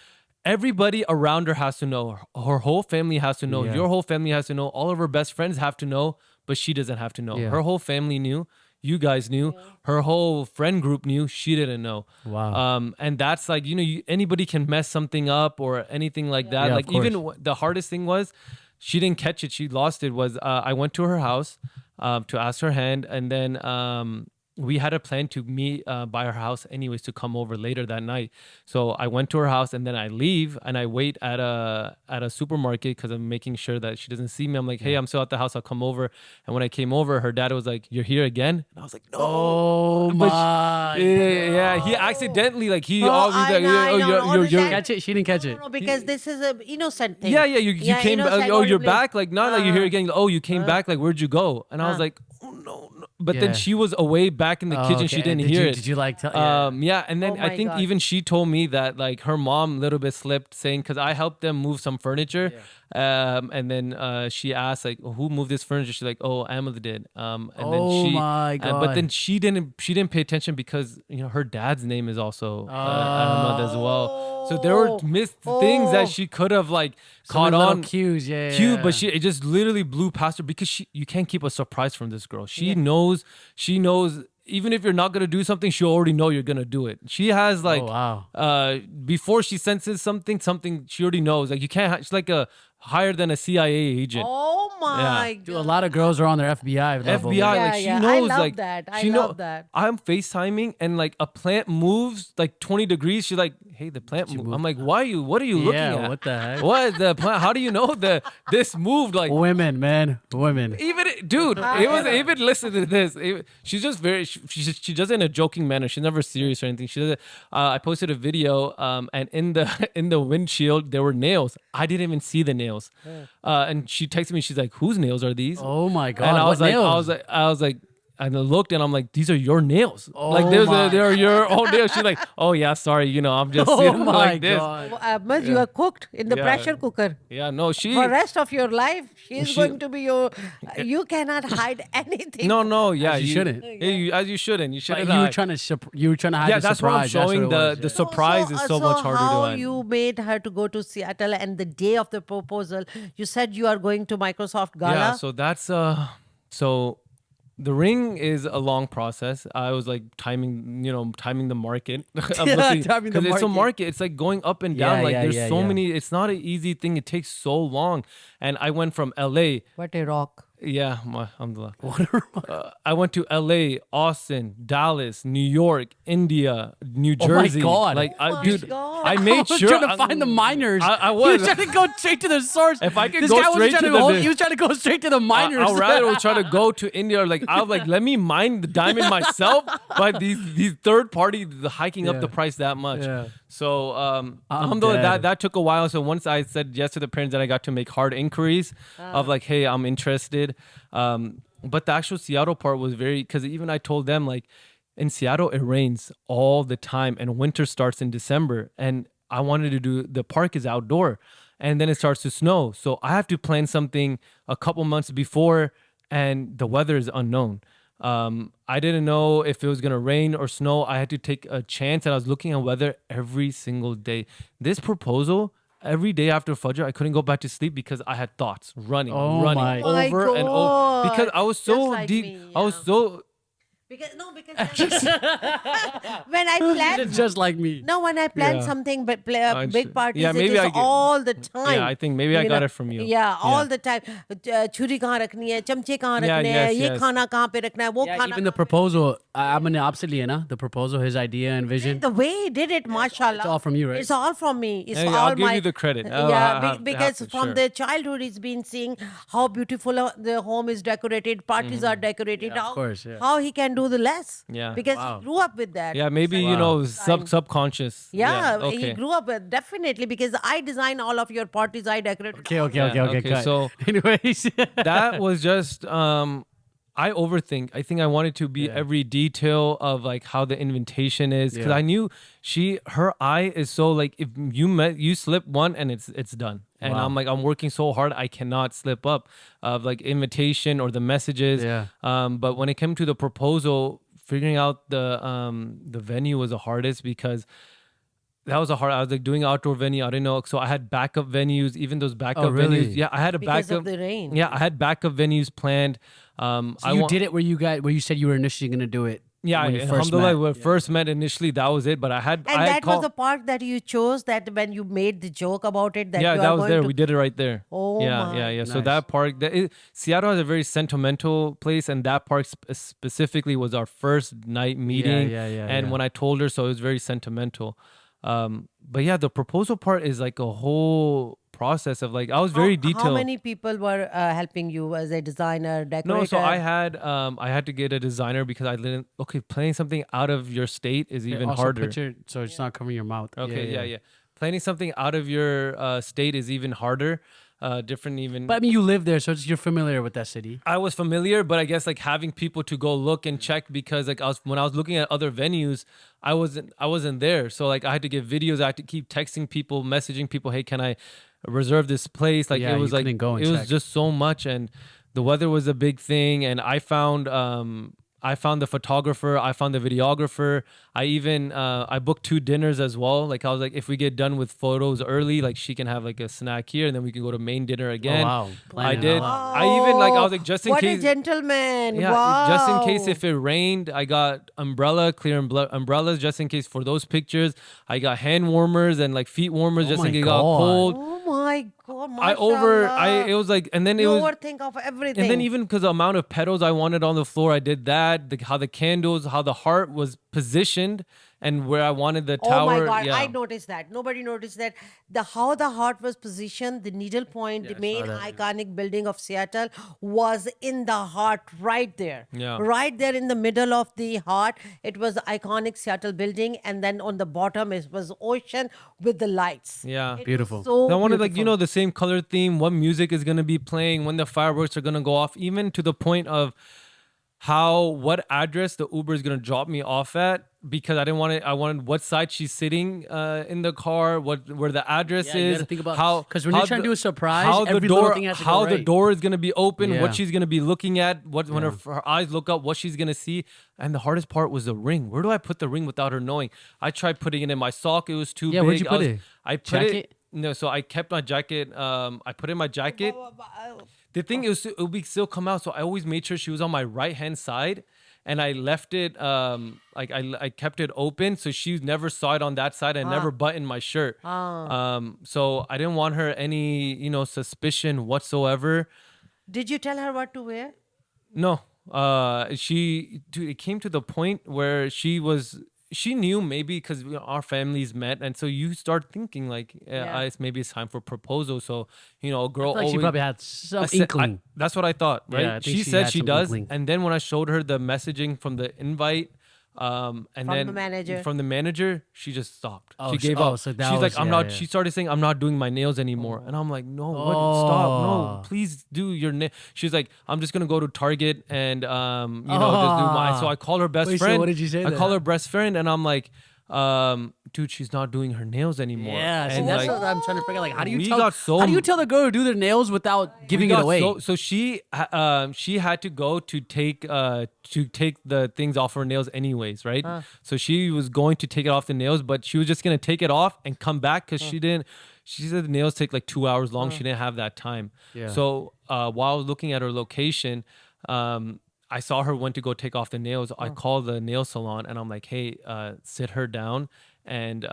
everybody around her has to know. Her whole family has to know. Yeah. Your whole family has to know. All of her best friends have to know, but she doesn't have to know. Yeah. Her whole family knew. You guys knew. Her whole friend group knew. She didn't know. Wow. And that's like, anybody can mess something up or anything like that. Yeah, of Like even the hardest thing was she didn't catch it. She lost it was I went to her house to ask her hand. And then we had a plan to meet by her house anyways to come over later that night. So I went to her house and then I leave and I wait at a supermarket because I'm making sure that she doesn't see me. I'm like, hey, I'm still at the house. I'll come over. And when I came over, her dad was like, you're here again? And I was like, no. Oh But my. yeah. He accidentally like he Oh, always I like, know, I know. you're Catch it? She didn't catch it. No, because this is a innocent thing. yeah, you came innocent, oh, you're only- back? Like, not like you're here again. Oh, you came back? Like, where'd you go? And I was like, oh, no. But Yeah. then she was away back in the Oh, kitchen. okay. She didn't Did hear you- it. Did you like tell? Yeah, and then Oh I my think God. even she told me that like her mom a little bit slipped, saying because I helped them move some furniture, and then she asked like who moved this furniture. She's like, oh, Ahmed did. And then Oh she, my but then God. she didn't pay attention because her dad's name is also Ahmed as well. So there were missed things that she could have like caught little on. cues, yeah. Cute, but it just literally blew past her because you can't keep a surprise from this girl. She knows even if you're not gonna do something, she'll already know you're gonna do it. She has like wow. before she senses something she already knows. Like you can't she's like a higher than a CIA agent. Oh my Yeah. Dude, a God. lot of girls are on their FBI level. FBI, Yeah, like she yeah. I knows, love like that. I she love that. I'm FaceTiming and like a plant moves like 20 degrees. She's like, "Hey, the plant moved." I'm like, "Why are you? What are you looking Yeah, at? what the heck? What the plant? How do you know this moved?" Like Women, man. Women. even dude, it was even listen to this. She's just very she does it in a joking manner. She's never serious or anything. She does it. I posted a video, and in the windshield there were nails. I didn't even see the nails. And she texted me. She's like, "Whose nails are these?" Oh my God. And I what was like, nails? I was like, And I looked and I'm like, these are your nails. Oh like my. they're your own nails. She's like, oh yeah, sorry, I'm just Oh my like this. God. Ahmed, you are cooked in the Yeah. pressure cooker. Yeah, no, she. For rest of your life, she's She- going to be your. You cannot hide anything. No, yeah, As you shouldn't. As you shouldn't. You But shouldn't. you were hide. trying to hide Yeah, the that's what I'm surprise. That's showing. what it was, The yeah. surprise is so much harder how to hide. you made her to go to Seattle and the day of the proposal, you said you are going to Microsoft Gala. Yeah, so that's so the ring is a long process. I was like timing the market. Timing the Because it's a market. market. It's like going up and down. Yeah, like yeah, there's yeah, so yeah. many. It's not an easy thing. It takes so long. And I went from LA. What a rock. Yeah, alhamdulillah. I went to LA, Austin, Dallas, New York, India, New Oh my Jersey. God. Like, Oh my dude, God. I I made was sure trying to find the miners. I He was. was trying to go straight to the source. If I could this go guy wasn't straight trying to to the- he was trying to go straight to the miners. I'd rather try to go to India. Like I was like, let me mine the diamond myself. But these third party hiking Yeah. up the price that much. Yeah. So I'm alhamdulillah, dead. that took a while. So once I said yes to the parents, then I got to make hard inquiries of like, hey, I'm interested. But the actual Seattle part was because even I told them like in Seattle it rains all the time and winter starts in December, and I wanted to do the park is outdoor, and then it starts to snow, so I have to plan something a couple months before, and the weather is unknown. I didn't know if it was gonna rain or snow. I had to take a chance, and I was looking at weather every single day. This proposal. Every day after Fajr, I couldn't go back to sleep because I had thoughts running Oh my. over and over. Because I was so Just like deep. me, I was so. Because when I plan, Just like me. no, when I plan Yeah. something, but I big should- parties, yeah, it maybe is I get- all the time. Yeah, I think maybe I got it from you. Yeah, all the time. छुरी कहाँ रखनी है, चमचे कहाँ Yeah, रखने हैं, yes, ये yes. खाना कहाँ पे रखना है, वो Yeah, खाना. even the proposal, I'm an opposite na. The proposal, his idea and vision. The way he did it, mashallah. It's all from you, right? It's all from me. It's Hey, all I'll give my, you the credit. Yeah, because to, from sure. the childhood, he's been seeing how beautiful the home is decorated, parties are decorated. Yeah, of course, yeah. How he can do the less. Yeah. Because Wow. he grew up with that. Yeah, maybe subconscious. Yeah, he okay. grew up with definitely because I design all of your parties. I decorate. Okay. Cut. so- anyways, That was just I overthink. I think I wanted to be every detail of like how the invitation is because Yeah. I knew her eye is so like if you slip one and it's done. And Wow. I'm like I'm working so hard I cannot slip up of like invitation or the messages. Yeah. But when it came to the proposal, figuring out the venue was the hardest because that was a hard. I was like doing outdoor venue. I didn't know, so I had backup venues. Even those backup really? venues, yeah, I had a Because backup. of the rain. Yeah, I had backup venues planned. so you did it where you said you were initially going to do it. Yeah, when you first alhamdulillah, met. when we first met initially, that was it. But I had, And I had that was called, the part that you chose. That when you made the joke about it, that yeah, you that are was going there. to. We did it right there. Oh yeah, my. yeah. So Nice. that park, Seattle has a very sentimental place, and that park specifically was our first night meeting. yeah, And yeah. when I told her, so it was very sentimental. But yeah, the proposal part is like a whole process of like I was very detailed. How many people were helping you as a designer, decorator? No, so I had to get a designer because I didn't. Okay, planning something out of your state is even Also harder. picture, so it's not covering your mouth. Okay, yeah. Planning something out of your state is even harder. Different even. But I mean, you live there, so you're familiar with that city. I was familiar, but I guess like having people to go look and check because like when I was looking at other venues, I wasn't there. So like I had to get videos. I had to keep texting people, messaging people. Hey, can I reserve this place? Like Yeah, it was you like couldn't go and it was check. just so much, and the weather was a big thing. And I found the photographer. I found the videographer. I even I booked 2 dinners as well. Like I was like, if we get done with photos early, like she can have like a snack here, and then we can go to main dinner again. wow. I Planning a did. lot. I even like I was like just in what case. a gentleman! Yeah, wow. just in case if it rained, I got clear umbrellas just in case for those pictures. I got hand warmers and like feet warmers just my in case it got God. cold. Oh my God! It was like, and then it You was. overthink of everything. And then even because the amount of petals I wanted on the floor, I did that. How the candles, how the heart was positioned, and where I wanted the tower. Oh my God! Yeah. I noticed that. Nobody noticed that. How the heart was positioned, the needle point, the main iconic building of Seattle was in the heart, right there. Yeah. Right there in the middle of the heart, it was the iconic Seattle building, and then on the bottom it was ocean with the lights. Yeah. It Beautiful. was So I wanted like beautiful. the same color theme, what music is gonna be playing, when the fireworks are gonna go off, even to the point of what address the Uber is gonna drop me off at, because I didn't want it. I wanted what side she's sitting in the car, where the address Yeah, you is, gotta think about- how 'cause when you're how trying to do a surprise, how every the little door thing has to go how the right. door is gonna be open, Yeah. what she's gonna be looking at, when her eyes look up, what she's gonna see. And the hardest part was the ring. Where do I put the ring without her knowing? I tried putting it in my sock. It was too big. where'd you put it? I put Jacket? it. No, so I kept my jacket. I put it in my jacket. The thing is, it would still come out. So I always made sure she was on my right hand side, and I left it like I kept it open, so she never saw it on that side. I never buttoned my shirt. So I didn't want her any suspicion whatsoever. Did you tell her what to wear? No, it came to the point where she knew, maybe because our families met, and so you start thinking like maybe it's time for proposal. So a girl Like always she probably had some I said- inkling. that's what I thought, right? Yeah, I think she she said had she some does, inkling. and then when I showed her the messaging from the invite, and then the manager? she just stopped. Oh, She gave oh, up. so that She's was- like, I'm yeah, not. yeah. She started saying, I'm not doing my nails anymore, and I'm like, no, what? Stop, no, please do your nail. She's like, I'm just gonna go to Target and just do my. So I call her best Wait, so friend. what did you say I then? call her best friend, and I'm like, dude, she's not doing her nails anymore. Yeah, see, and that's like, what I'm trying to figure out. Like, how do you we tell? got so how do you tell the girl to do their nails without giving we it got away? So she had to go to take the things off her nails anyways, right? So she was going to take it off the nails, but she was just gonna take it off and come back because she didn't. She said the nails take like 2 hours long. She didn't have that time. Yeah. So while I was looking at her location, I saw her went to go take off the nails. I called the nail salon and I'm like, hey, sit her down and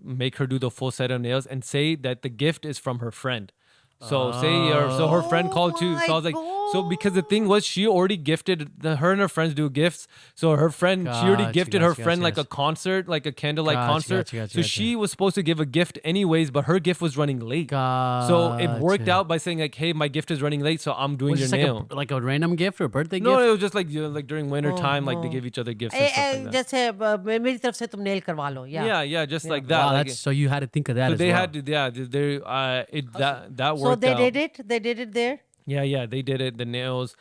make her do the full set of nails and say that the gift is from her friend. So so her friend called too. So I was like, so because the thing was, she already gifted her and her friends do gifts. So her friend, she already Gotcha, gifted her gotcha, friend like gotcha. a concert, like a candlelight Gotcha, concert. gotcha, gotcha, So gotcha. she was supposed to give a gift anyways, but her gift was running late. So it worked Gotcha. out by saying like, hey, my gift is running late, so I'm doing Was your this like nail. like a random gift or a birthday No, gift? it was just like like during winter time, like they give each other gifts and stuff like that. जैसे मेरी तरफ से तुम nail करवा लो. Yeah, just like that. Wow, like, that's, so you had to think of that so as they well. had to, that So worked they out. did it. They did it there. Yeah, they did it. The nails.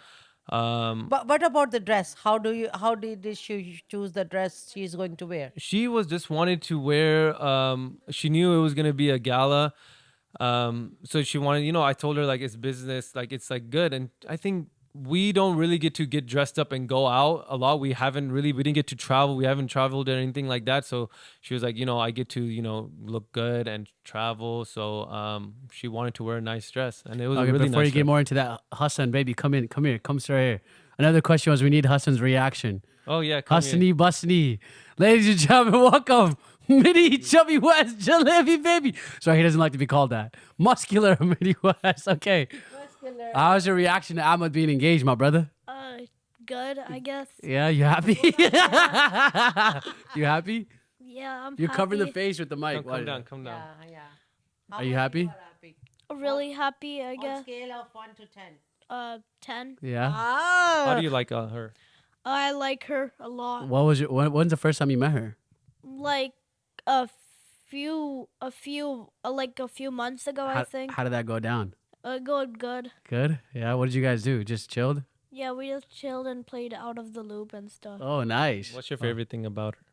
But what about the dress? How did she choose the dress she's going to wear? She was just wanted to wear. She knew it was gonna be a gala. So she wanted. I told her like it's business, like it's like good, and I think we don't really get to get dressed up and go out a lot. We didn't get to travel. We haven't traveled or anything like that. So she was like, I get to, look good and travel. So she wanted to wear a nice dress, and it was a Okay, really before nice you get dress. more into that, Hassan, baby, come here, come straight here. Another question was we need Hassan's reaction. Oh yeah, come here. Hassani Busni. Ladies and gentlemen, welcome. Mini Chubby West Jalebi baby. Sorry, he doesn't like to be called that. Muscular Mini West. Okay. How's your reaction to Ahmed being engaged, my brother? Good, I guess. Yeah, you happy? You happy? Yeah, I'm You're covering the happy. face with the mic. No, come down. Yeah. Are you happy? Really happy, I On guess. scale of 1 to 10. 10. Yeah. How do you like her? I like her a lot. What was your? When's the first time you met her? Like a few months ago, I think. How did that go down? Good. Good. Yeah. What did you guys do? Just chilled. Yeah, we just chilled and played out of the loop and stuff. Oh, nice. What's your favorite thing about her?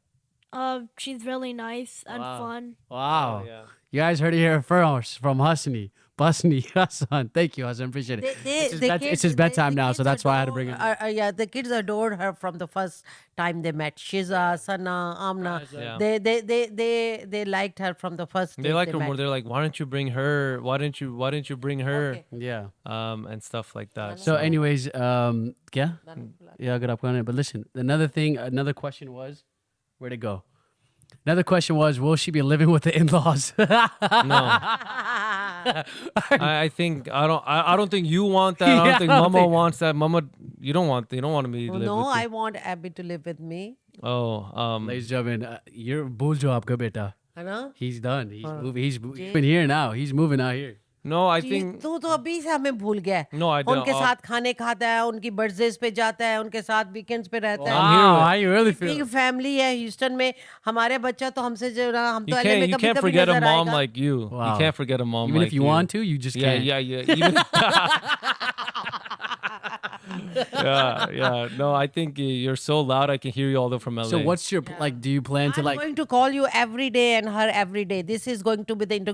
She's really nice and Wow. fun. Wow. Oh, yeah. You guys heard it here first from Hassani. Busni, Hassan. Thank you, Hassan. Appreciate it. It's his bedtime now, so that's why I had to bring it. Yeah, the kids adored her from the first time they met. Shiza, Sana, Amna. Yeah. They liked her from the first. They date like her met. more. They're like, why don't you bring her? Why didn't you bring her? Okay. Yeah. And stuff like that. So, anyways, yeah, good up on it. But listen, another question was, where'd it go? Another question was, will she be living with the in-laws? No, I think I don't think you want that. I Yeah, don't think I don't Mama think- wants that. Mama, you don't want me to live No, with I you. want Abby to live with me. Ladies and gentlemen, you're bhul jo aapka beta. है ना? He's done. He's moving. He's been here now. He's moving out here. No, I think तू तो अभी से हमें भूल गया है। No, I don't. उनके साथ खाने खाता है, उनकी बर्थडेज पे जाता है, उनके साथ वीकेंड्स पे रहता है। Wow, how you really big feel? Family है ह्यूस्टन में। हमारे बच्चा तो हमसे जो ना हम तो you LA में can't कभी-कभी forget a नजर mom आएगा। like you. Wow. You can't forget a mom Even like if you want to, you just Yeah, can't. yeah. Even Yeah. No, I think you're so loud. I can hear you all the way from LA. So what's your like? Do you plan to I'm like? going to call you every day and her every day. This is going to be in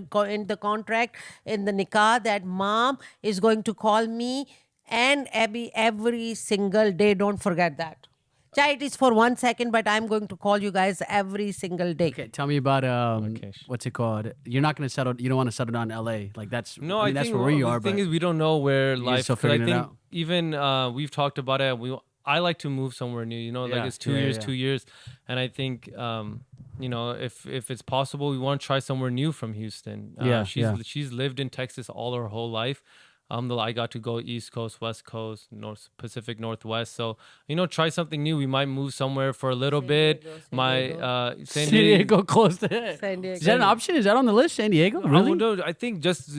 the contract in the nikah that mom is going to call me and Abby every single day. Don't forget that. Chai, it is for 1 second, but I'm going to call you guys every single day. Okay, tell me about Okay. what's it called? You're not gonna settle. You don't want to settle down in LA. Like that's No, I mean, that's think where you the are. thing But is we don't know where You're life. still 'cause I figuring it think out. even we've talked about it. I like to move somewhere new. You know, like Yeah, it's 2 yeah, years, yeah. 2 years, and I think you know if it's possible, we want to try somewhere new from Houston. She's lived in Texas all her whole life. I got to go East Coast, West Coast, North Pacific Northwest. So you know, try something new. We might move somewhere for a little bit. San San Diego. Diego close to it. San Diego. Is that an option? Is that on the list? San Diego, really? I think just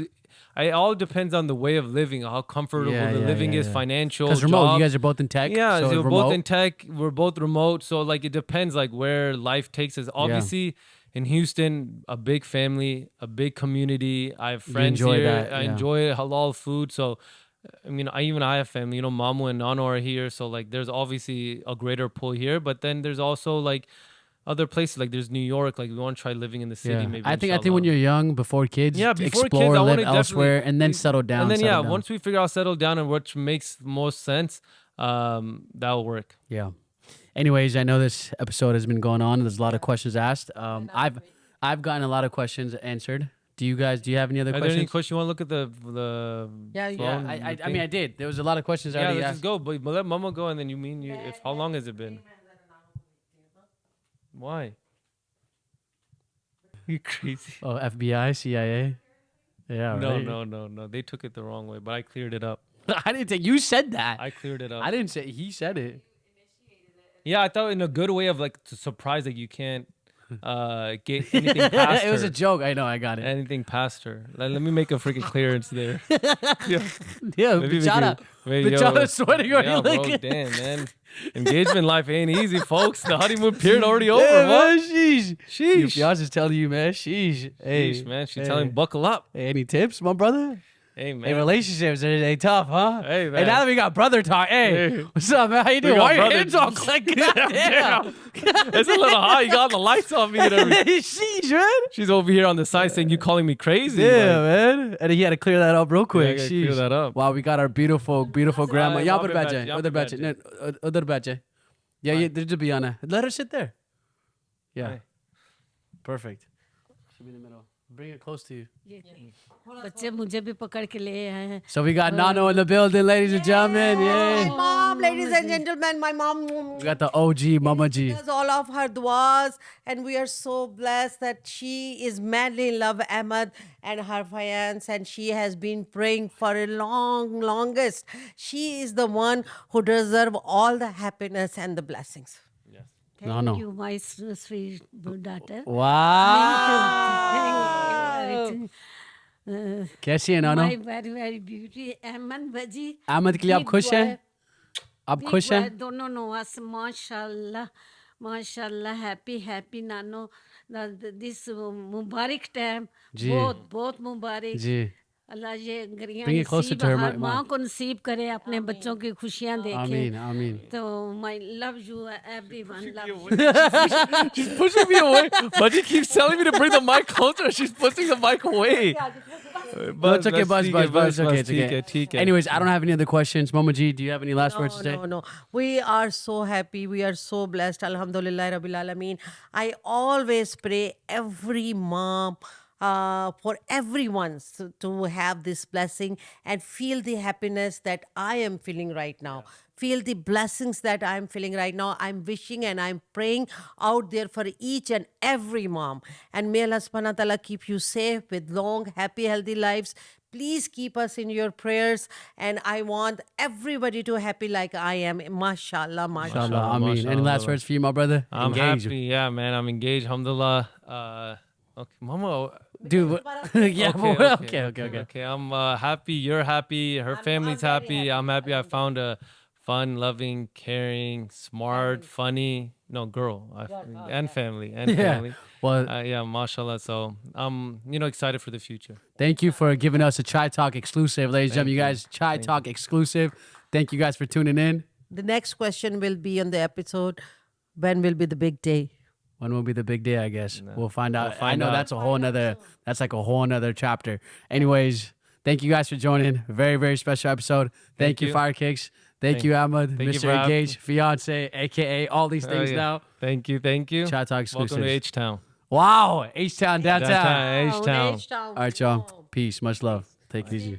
it all depends on the way of living, how comfortable the living is, financial. Because remote, job. you guys are both in tech. Yeah, so so we're remote. both in tech. We're both remote, so like it depends like where life takes us. Obviously, in Houston, a big family, a big community. I have friends enjoy here. that, I yeah. enjoy halal food, so. I mean, I have family. You know, Mamu and Nano are here, so like, there's obviously a greater pull here. But then there's also like other places, like there's New York. Like we want to try living in the city. Yeah. Maybe I think inshallah. when you're young, before kids, Yeah, before explore, kids, I live wanna elsewhere, definitely- and then settle down. And then settle down. once we figure out settle down and what makes most sense, that'll work. Yeah. Anyways, I know this episode has been going on. There's a lot of questions asked. I've gotten a lot of questions answered. Do you have any other Are there any questions? questions you want to look at the Yeah, phone? I mean, I did. There was a lot of questions yeah, already let's asked. just go. But let Mama go, and then you if how long has it been? Why? You crazy? Oh, FBI, CIA. Yeah, No, right. no. They took it the wrong way, but I cleared it up. I didn't think you said that. I cleared it up. I didn't say. He said it. Yeah, I thought in a good way of like to surprise that you can't get anything past It was her. a joke. I know. I got it. Anything past her. Let me make a freaking clearance there. Yeah, Maybe we Bachata. can- wait, yo, Bachata's sweating already. Yeah, bro, like, damn, man. Engagement life ain't easy, folks. The honeymoon period already over, yeah, man. man, sheesh. Your Sheesh. fiance's telling you, man. Sheesh. Hey, Sheesh, man. She's hey. telling buckle up. Hey, any tips, my brother? Hey, Hey, man. relationships, they tough, huh? Hey, Hey, man. now that we got brother talk. Hey, Hey. what's up, man? How you doing? got Why your brother- hands all clicking? Damn. It's a little hot. You got the lights on me and everything. Sheesh, man. She's over here on the side saying you calling me crazy. Yeah, like, man. And he had to clear that up real quick. I gotta clear Sheesh. that up. Wow, we got our beautiful grandma. Ay, यहाँ वहाँ पर पे बैठ बैठ, जाए, यहाँ उधर पे बैठ बैठ जाए, नहीं, उधर बैठ जाए. Yeah, yeah, there should be Anna. Let her sit there. Yeah. Hi. Perfect. Should be in the middle. Bring it close to you. बच्चे मुझे भी पकड़ के ले आए हैं So we got Nano in the building, ladies and gentlemen. My Yay. mom, ladies and gentlemen, my mom. We got the OG Mama G. Does all of her duas, and we are so blessed that she is madly in love with Ahmed and her fiance, and she has been praying for a longest. She is the one who deserve all the happiness and the blessings. No, no. you my sweet daughter Wow. कैसी है नानो? my very beauty Ahmad bhaji Ahmad के लिए आप खुश हैं? आप खुश हैं? दोनों नवाज माशाल्लाह happy नानो this मुबारक टाइम जी। बहुत मुबारक जी. अल्लाह ये गरियां Bring it closer नसीब to her, हर Ma- माँ को नसीब करे अपने बच्चों की खुशियां देखे Amin, amin. तो my love you everyone love you She's pushing me away. But she keeps telling me to bring the mic closer. She's pushing the mic away. No, it's okay, buzz. It's okay, it's okay. Anyways, I don't have any other questions. Mama G, do you have any last words to say? No. We are so happy. We are so blessed. Alhamdulillah, Rabbil Alameen. I always pray every mom, for everyone to have this blessing and feel the happiness that I am feeling right now. Feel the blessings that I'm feeling right now. I'm wishing and I'm praying out there for each and every mom. And may Allah subhanahu wa ta'ala keep you safe with long, happy, healthy lives. Please keep us in your prayers. And I want everybody to happy like I am. Mashallah, mashallah. Inshallah, amin. Any last Mashallah. words for you, my brother? I'm Engage. happy. Yeah, man. I'm engaged. Alhamdulillah. Okay, Mama. Dude, yeah, okay. Okay, I'm happy. You're happy. Her family's happy. I'm happy. I found a fun, loving, caring, smart, funny, girl, and family, Yeah. Well, yeah, mashallah. So I'm, excited for the future. thank you for giving us a Chai Talk exclusive, ladies and gentlemen. You guys, Chai Talk exclusive. Thank you guys for tuning in. The next question will be on the episode. When will be the big day? When will be the big day? I guess we'll find out. find I know out. that's a whole nother. That's like a whole nother chapter. Anyways, thank you guys for joining. Very, very special episode. Thank you, you. Fire Kicks. Thank you, Ahmed, thank you Mr. for having Engage, Fiancé, aka all these things now. Thank you. Chat Talk Welcome to exclusives. H-Town. Wow, H-Town downtown. H-Town. All right, y'all. Peace. Much love. Take it easy.